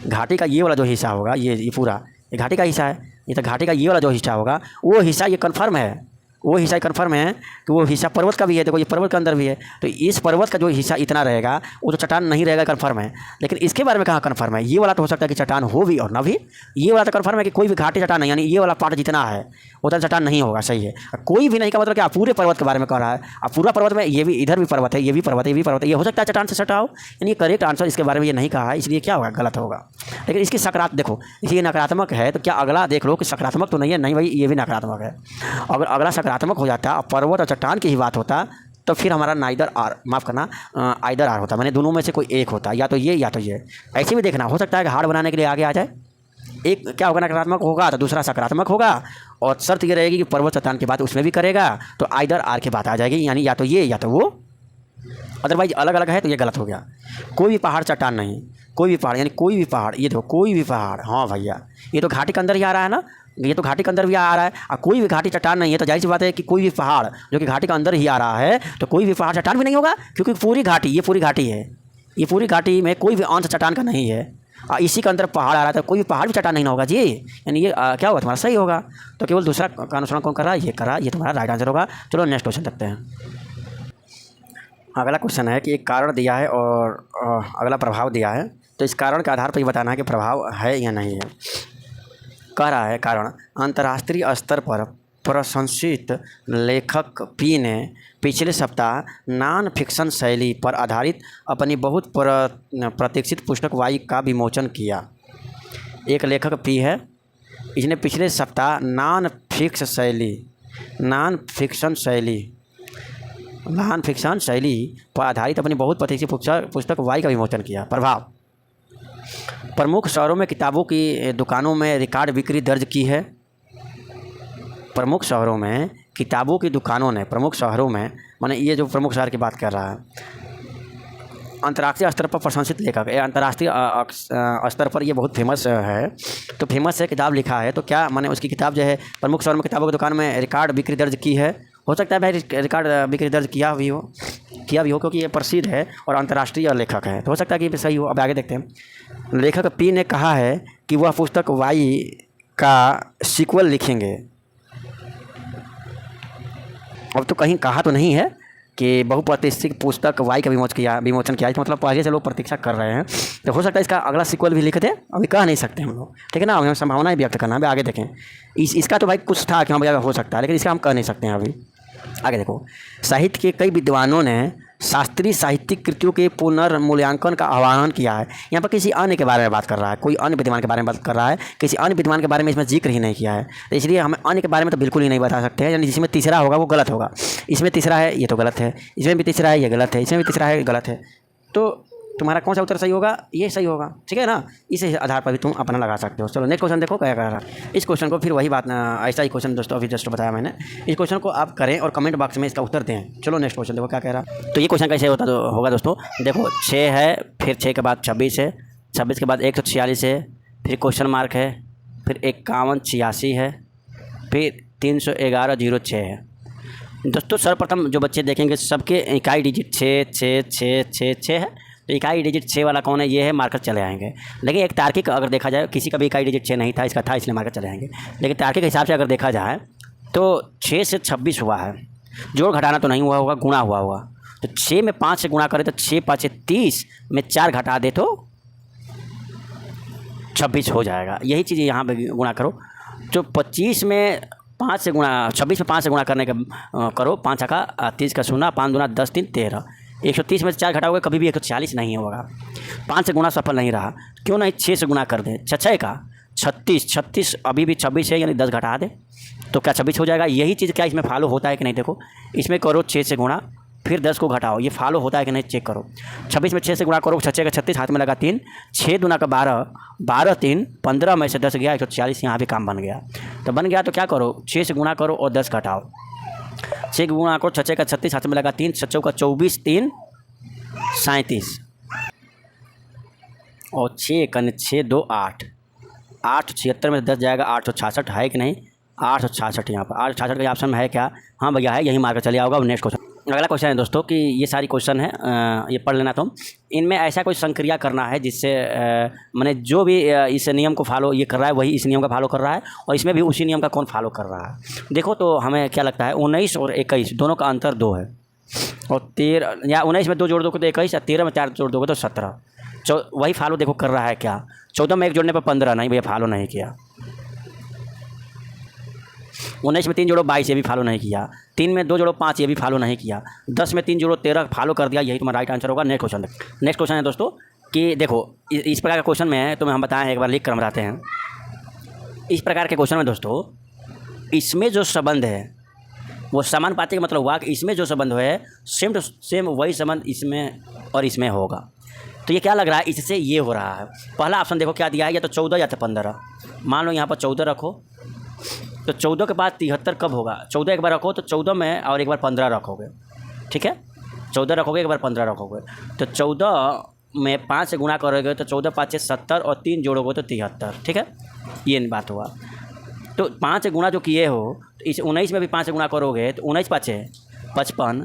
घाटी का ये वाला जो हिस्सा होगा, ये पूरा ये घाटी का हिस्सा है, ये तो घाटी का ये वाला जो हिस्सा होगा, वो हिस्सा ये कन्फर्म है, वो हिस्सा कन्फर्म है कि वो हिस्सा पर्वत का भी है। देखो ये पर्वत के अंदर भी है, तो इस पर्वत का जो हिस्सा इतना रहेगा वो तो चट्टान नहीं रहेगा, कन्फर्म है। लेकिन इसके बारे में कहाँ कन्फर्म है, ये वाला तो हो सकता है कि चट्टान हो भी और ना भी। ये वाला तो कन्फर्म है कि कोई भी घाटी चट्टान नहीं, यानी ये वाला पार्ट जितना है उतना चट्टान नहीं होगा, सही है। कोई भी नहीं का मतलब कि आप पूरे पर्वत के बारे में कह रहा है, आप पूरा पर्वत में, ये भी इधर भी पर्वत है, ये भी पर्वत है, ये भी पर्वत है, ये हो सकता है चट्टान से सटा हो, यानी करेक्ट आंसर इसके बारे में ये नहीं कहा है, इसलिए क्या होगा, गलत होगा। लेकिन इसकी सकारात्मक, देखो ये नकारात्मक है, तो क्या अगला देख लो कि सकारात्मक तो नहीं है, नहीं भाई ये भी नकारात्मक है। अगर अगला सकारात्मक हो जाता, पर्वत और चट्टान की ही बात होता, तो फिर हमारा नाइदर आर, माफ़ करना, आइदर आर होता, मैंने दोनों में से कोई एक होता, या तो ये या तो ये। ऐसे भी देखना हो सकता है कि हार्ड बनाने के लिए आगे आ जाए, एक क्या होगा, नकारात्मक होगा तो दूसरा सकारात्मक होगा, और शर्त ये रहेगी कि पर्वत चट्टान की बात उसमें भी करेगा, तो आइदर आर की बात आ जाएगी, यानी या तो ये या तो वो। अदरवाइज अलग अलग है तो ये गलत हो गया। कोई भी पहाड़ चट्टान नहीं, कोई भी पहाड़, यानी कोई भी पहाड़, ये देखो कोई भी पहाड़, हाँ भैया ये तो घाटी के अंदर ही आ रहा है ना, ये तो घाटी के अंदर भी आ रहा है, और कोई भी घाटी चट्टान नहीं है, तो जाहिर सी बात है कि कोई भी पहाड़ जो कि घाटी के अंदर ही आ रहा है, तो कोई भी पहाड़ चट्टान भी नहीं होगा, क्योंकि पूरी घाटी, ये पूरी घाटी है, ये पूरी घाटी में कोई भी अंश चट्टान का नहीं है, और इसी के अंदर पहाड़ आ रहा था, कोई भी पहाड़ भी चट्टान नहीं होगा जी, यानी ये क्या होगा, तुम्हारा सही होगा। तो केवल दूसरा का अनुसरण कौन कर रहा है, ये करा, ये तुम्हारा राइट आंसर होगा। चलो नेक्स्ट क्वेश्चन देखते हैं। अगला क्वेश्चन है कि एक कारण दिया है और अगला प्रभाव दिया है, तो इस कारण के आधार पर ये बताना है कि प्रभाव है या नहीं है। कह रहा है कारण, अंतर्राष्ट्रीय स्तर पर प्रशंसित लेखक पी ने पिछले सप्ताह नॉन फिक्शन शैली पर आधारित अपनी बहुत प्रतीक्षित पुस्तक वाई का विमोचन किया। एक लेखक पी है, इसने पिछले सप्ताह नॉन फिक्शन शैली पर आधारित अपनी बहुत प्रतीक्षित पुस्तक वाई का विमोचन किया। प्रभाव, प्रमुख शहरों में किताबों की दुकानों में रिकॉर्ड बिक्री दर्ज की है। प्रमुख शहरों में किताबों की दुकानों ने, प्रमुख शहरों में माने ये जो प्रमुख शहर की बात कर रहा है। अंतर्राष्ट्रीय स्तर पर प्रशंसित लेखक, अंतर्राष्ट्रीय स्तर पर ये बहुत फेमस है, तो फेमस है, किताब लिखा है, तो क्या माने उसकी किताब जो है प्रमुख शहरों में किताबों की दुकान में रिकॉर्ड बिक्री दर्ज की है। हो सकता है भाई रिकॉर्ड बिक्री दर्ज किया भी हो, क्योंकि ये प्रसिद्ध है और अंतर्राष्ट्रीय लेखक है, तो हो सकता है कि सही हो। अब आगे देखते हैं। लेखक पी ने कहा है कि वह पुस्तक वाई का सीक्वल लिखेंगे। अब तो कहीं कहा तो नहीं है कि बहुप्रतीक्षित पुस्तक वाई का विमोचन किया, इसका मतलब पहले से लोग प्रतीक्षा कर रहे हैं, तो हो सकता है इसका अगला सीक्वल भी लिखे थे, अभी कह नहीं सकते हम लोग, ठीक है ना, हमें संभावना व्यक्त करना है। अभी आगे देखें, इसका तो भाई कुछ था कि हम भैया हो सकता है, लेकिन इसका हम कह नहीं सकते हैं अभी। आगे देखो, साहित्य के कई विद्वानों ने शास्त्रीय साहित्यिक कृतियों के पुनर्मूल्यांकन का आह्वान किया है। यहाँ पर किसी अन्य के बारे में बात कर रहा है, कोई अन्य विद्वान के बारे में बात कर रहा है, किसी अन्य विद्वान के बारे में इसमें जिक्र ही नहीं किया है, तो इसलिए हम अन्य के बारे में तो बिल्कुल ही नहीं बता सकते हैं, यानी जिसमें तीसरा होगा वो गलत होगा। इसमें तीसरा है ये तो गलत है, इसमें भी तीसरा है ये गलत है, इसमें भी तीसरा है गलत है, तो तुम्हारा कौन सा उत्तर सही होगा, ये सही होगा, ठीक है ना। इस आधार पर भी तुम अपना लगा सकते हो। चलो नेक्स्ट क्वेश्चन देखो क्या कह रहा है। इस क्वेश्चन को फिर वही बात, ऐसा ही क्वेश्चन दोस्तों अभी जस्ट बताया मैंने, इस क्वेश्चन को आप करें और कमेंट बॉक्स में इसका उत्तर दें। चलो नेक्स्ट क्वेश्चन देखो क्या कह रहा है। तो ये क्वेश्चन कैसे होगा दोस्तों, देखो 6 है, फिर 6 के बाद 26 है, 26 के बाद 146 है, फिर क्वेश्चन मार्क है, फिर 5186 है, फिर 31106 है। दोस्तों सर्वप्रथम जो बच्चे देखेंगे सबके इकाई डिजिट 6 है, तो इकाई डिजिट 6 वाला कौन है, ये है, मार्कर चले आएंगे। लेकिन एक तार्किक अगर देखा जाए, किसी का भी इकाई डिजिट 6 नहीं था, इसका था, इसलिए मार्कर चले आएंगे। लेकिन तार्किक हिसाब से अगर देखा जाए तो 6 से 26 हुआ है, जोड़ घटाना तो नहीं हुआ होगा, गुणा हुआ होगा। तो 6 में 5 से गुणा करें तो 6 5 30 में 4 घटा दे तो 26 हो जाएगा। यही चीज़ यहाँ पे गुणा करो, जो 25 में 5 से गुणा, 26 में 5 से गुणा करने का करो, 5 का 30 का 0, 5 दूना 10 3 13, 130 में से 4 घटाओगे कभी भी 140 नहीं होगा। 5 से गुणा सफल नहीं रहा, क्यों नहीं 6 से गुणा कर दें, 6 का 36 अभी भी 26 है, यानी 10 घटा दे, तो क्या 26 हो जाएगा। यही चीज़ क्या इसमें फॉलो होता है कि नहीं, देखो इसमें करो 6 से गुणा, फिर 10 को घटाओ, ये फॉलो होता है कि नहीं चेक करो। 26 में 6 से गुणा करो, 6 का 36, हाथ में लगा 3, 6 दूना का 12, 12 3 15 में से 10 गया 140, यहाँ भी काम बन गया। तो बन गया तो क्या करो, 6 से गुणा करो और 10 घटाओ। 6 गुणा करो, 6 का 36, हाथ में लगा 3, 6 का 24, 3 37 और 6 कन 6 2 8, 876 में 10 जाएगा 866 है कि नहीं, 866 यहाँ पर 866 का ऑप्शन में है क्या, हाँ भैया है, यही मार्कर चलिए होगा। नेक्स्ट क्वेश्चन, अगला क्वेश्चन है दोस्तों कि ये सारी क्वेश्चन है, ये पढ़ लेना तुम। इनमें ऐसा कोई संक्रिया करना है जिससे मैंने जो भी इस नियम को फॉलो ये कर रहा है वही इस नियम का फॉलो कर रहा है, और इसमें भी उसी नियम का कौन फॉलो कर रहा है। देखो तो हमें क्या लगता है 19 और 21 दोनों का अंतर 2 है, और 13 या 19 में 2 जोड़ दोगे तो 21, या 13 में 4 जोड़ दोगे तो 17, वही फॉलो देखो कर रहा है क्या। 14 में 1 जोड़ने पर 15, नहीं भैया फॉलो नहीं किया। 19 में 3 जोड़ो 22, ये भी फॉलो नहीं किया। 3 में 2 जोड़ो 5, ये भी फॉलो नहीं किया। 10 में 3 जोड़ो 13, फॉलो कर दिया, यही तुम्हारा राइट आंसर होगा। नेक्स्ट क्वेश्चन है दोस्तों कि देखो इस प्रकार का क्वेश्चन में तुम्हें हम बताएं, एक बार लिख कर हम बताते हैं। इस प्रकार के क्वेश्चन में दोस्तों इसमें जो संबंध है वो समानुपाती का मतलब हुआ कि इसमें जो संबंध है सेम टू सेम वही संबंध इसमें और इसमें होगा। तो ये क्या लग रहा है, इससे ये हो रहा है। पहला ऑप्शन देखो क्या दिया है, या तो 14 या तो 15। मान लो यहाँ पर 14 रखो, तो 14 के बाद 73 कब होगा, 14 एक बार रखो तो 14 में और एक बार 15 रखोगे, ठीक है। 14 रखोगे एक बार 15 रखोगे, तो 14 में 5 से गुणा करोगे तो 14 5 70 और 3 जोड़ोगे तो 73, ठीक है। ये बात हुआ। तो 5 से गुणा जो किए हो तो इस 19 में भी 5 से गुणा करोगे तो 19 5 55,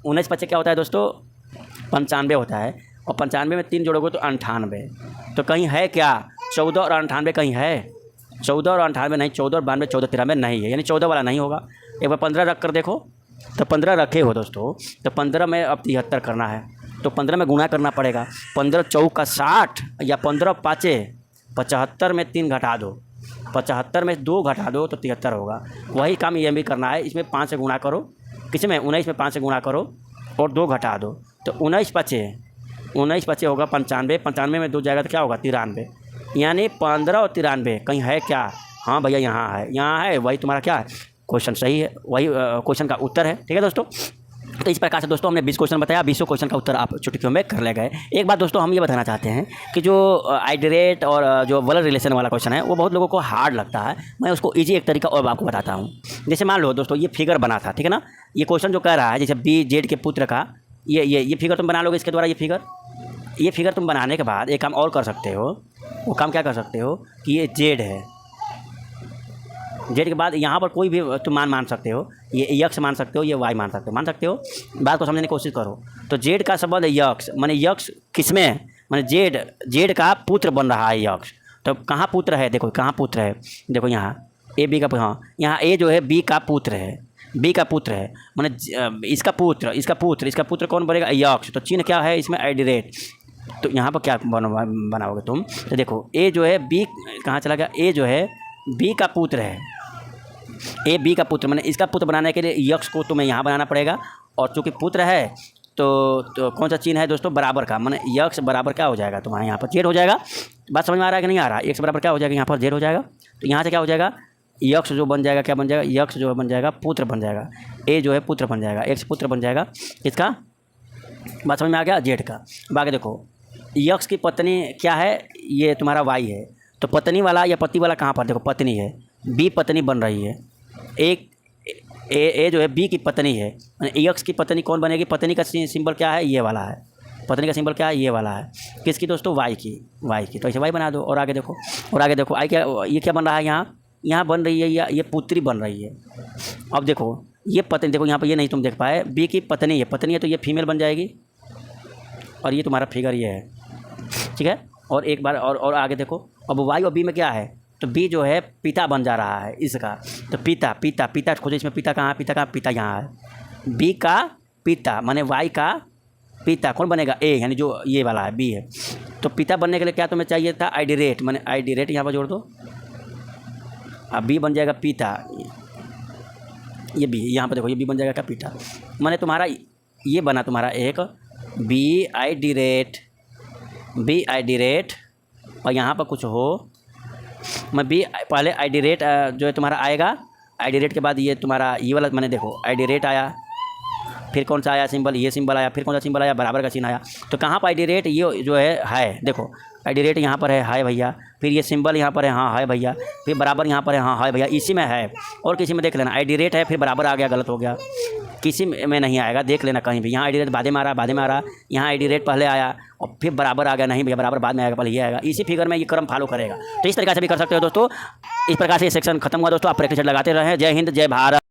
19 5 क्या होता है दोस्तों 95 होता है, और 95 में 3 जोड़ोगे तो 98। तो कहीं है क्या 14 और 98 कहीं है, 14 और 98 नहीं, 14 और 92 14 93 नहीं है, यानी 14 वाला नहीं होगा। एक बार 15 रख कर देखो, तो 15 रखे हो दोस्तों, तो 15 में अब 73 करना है, तो 15 में गुणा करना पड़ेगा। 15 चौक का 60 या 15 5 75 में 3 घटा दो, 75 में 2 घटा दो तो 73 होगा। वही काम ये भी करना है, इसमें 5 से गुणा करो, किसी में 19 में 5 से गुणा करो और 2 घटा दो, तो 19 5 होगा 95, 95 में 2 जाएगा तो क्या होगा 93, यानी 15 और 93 कहीं है क्या, हाँ भैया यहाँ है, वही तुम्हारा क्या है क्वेश्चन सही है, वही क्वेश्चन का उत्तर है, ठीक है दोस्तों। तो इस प्रकार से दोस्तों हमने 20 क्वेश्चन बताया, 20 क्वेश्चन का उत्तर आप चुटकियों में कर ले गए। एक बात दोस्तों हम ये बताना चाहते हैं कि जो आइडरेट और जो वलर रिलेशन वाला क्वेश्चन है वो बहुत लोगों को हार्ड लगता है। मैं उसको ईजी एक तरीका और आपको बताता हूँ। जैसे मान लो दोस्तों ये फिगर बना था, ठीक है ना, ये क्वेश्चन जो कह रहा है जैसे बी जेड के पुत्र का ये फिगर तुम बना लोगे इसके द्वारा। ये फिगर तुम बनाने के बाद एक काम और कर सकते हो, वो काम क्या कर सकते हो कि ये जेड है, जेड के बाद यहाँ पर कोई भी तुम मान सकते हो, ये यक्स मान सकते हो, ये वाई मान सकते हो। बात को समझने की कोशिश करो। तो जेड का संबंध यक्स, माने यक्स किसमें, माने जेड का पुत्र बन रहा है यक्स। तो कहाँ पुत्र है, देखो कहाँ पुत्र है, देखो यहाँ ए बी का, हाँ यहाँ ए जो है बी का पुत्र है, माने इसका पुत्र कौन बनेगा यक्स। तो चिन्ह क्या है इसमें आइडरेट। तो यहाँ पर क्या बनाओगे तुम, तो देखो ए जो है बी कहाँ चला गया, ए जो है बी का पुत्र है, ए बी का पुत्र, माने इसका पुत्र बनाने के लिए यक्स को तुम्हें यहाँ बनाना पड़ेगा। और चूँकि पुत्र है तो कौन सा चिन्ह है दोस्तों बराबर का, माने यक्स बराबर क्या हो जाएगा तुम्हारे यहाँ पर जेड हो जाएगा। बात समझ में आ रहा है कि नहीं आ रहा, एक्स बराबर क्या हो जाएगा यहाँ पर जेड हो जाएगा। तो यहाँ से क्या हो जाएगा यक्स जो बन जाएगा, क्या बन जाएगा यक्स जो बन जाएगा पुत्र बन जाएगा, ए जो है पुत्र बन जाएगा, एक्स पुत्र बन जाएगा इसका। बात समझ में आ गया जेड का। बाकी देखो यक्स की पत्नी क्या है, ये तुम्हारा वाई है, तो पत्नी वाला या पति वाला कहाँ पर, देखो पत्नी है, बी पत्नी बन रही है, एक ए जो है बी की पत्नी है, एक्स की पत्नी कौन बनेगी, पत्नी का सिंबल क्या है ये वाला है, पत्नी का सिंबल क्या है ये वाला है, किसकी दोस्तों वाई की। तो ऐसे वाई बना दो। और आगे देखो आई क्या, ये क्या बन रहा है यहाँ बन रही है, या ये पुत्री बन रही है। अब देखो ये पत्नी, देखो यहाँ पर ये नहीं तुम देख पाए, बी की पत्नी है तो ये फीमेल बन जाएगी, और ये तुम्हारा फिगर ये है, ठीक है। और एक बार और आगे देखो, अब वाई और बी में क्या है, तो बी जो है पिता बन जा रहा है इसका, तो पिता खोजो, इसमें पिता कहाँ है, पिता यहाँ है, बी का पिता माने वाई का पिता कौन बनेगा ए, यानी जो ये वाला है बी है। तो पिता बनने के लिए क्या तुम्हें चाहिए था आइडरेट, माने आइडरेट यहाँ पर जोड़ दो, अब बी बन जाएगा पिता, ये बी यहाँ पर देखो ये बी बन जाएगा क्या पिता, माने तुम्हारा ये बना तुम्हारा एक बी आई डी रेट, और यहाँ पर कुछ हो मैं बी पहले ID रेट जो है तुम्हारा आएगा, ID रेट के बाद ये तुम्हारा ये वाला मैंने देखो ID रेट आया, फिर कौन सा आया सिंबल, ये सिंबल आया, फिर कौन सा सिंबल आया, बराबर का चिन्ह आया। तो कहाँ पर ID रेट ये जो है देखो ID रेट यहाँ पर है भैया, फिर ये सिंबल यहाँ पर है, हाँ है भैया, फिर बराबर यहाँ पर है, हाँ है भैया, इसी में है। और किसी में देख लेना ID रेट है फिर बराबर आ गया, गलत हो गया, किसी में नहीं आएगा, देख लेना कहीं भी। यहाँ ID रेट बाद में आ रहा, यहाँ ID रेट पहले आया और फिर बराबर आ गया, नहीं भैया बराबर बाद में आएगा, पहले ये आएगा। इसी फिगर में ये क्रम फॉलो करेगा। तो इस तरीके से भी कर सकते हो दोस्तों। इस प्रकार से ये सेक्शन खत्म हुआ दोस्तों। आप प्रैक्टिस लगाते रहें। जय हिंद, जय भारत।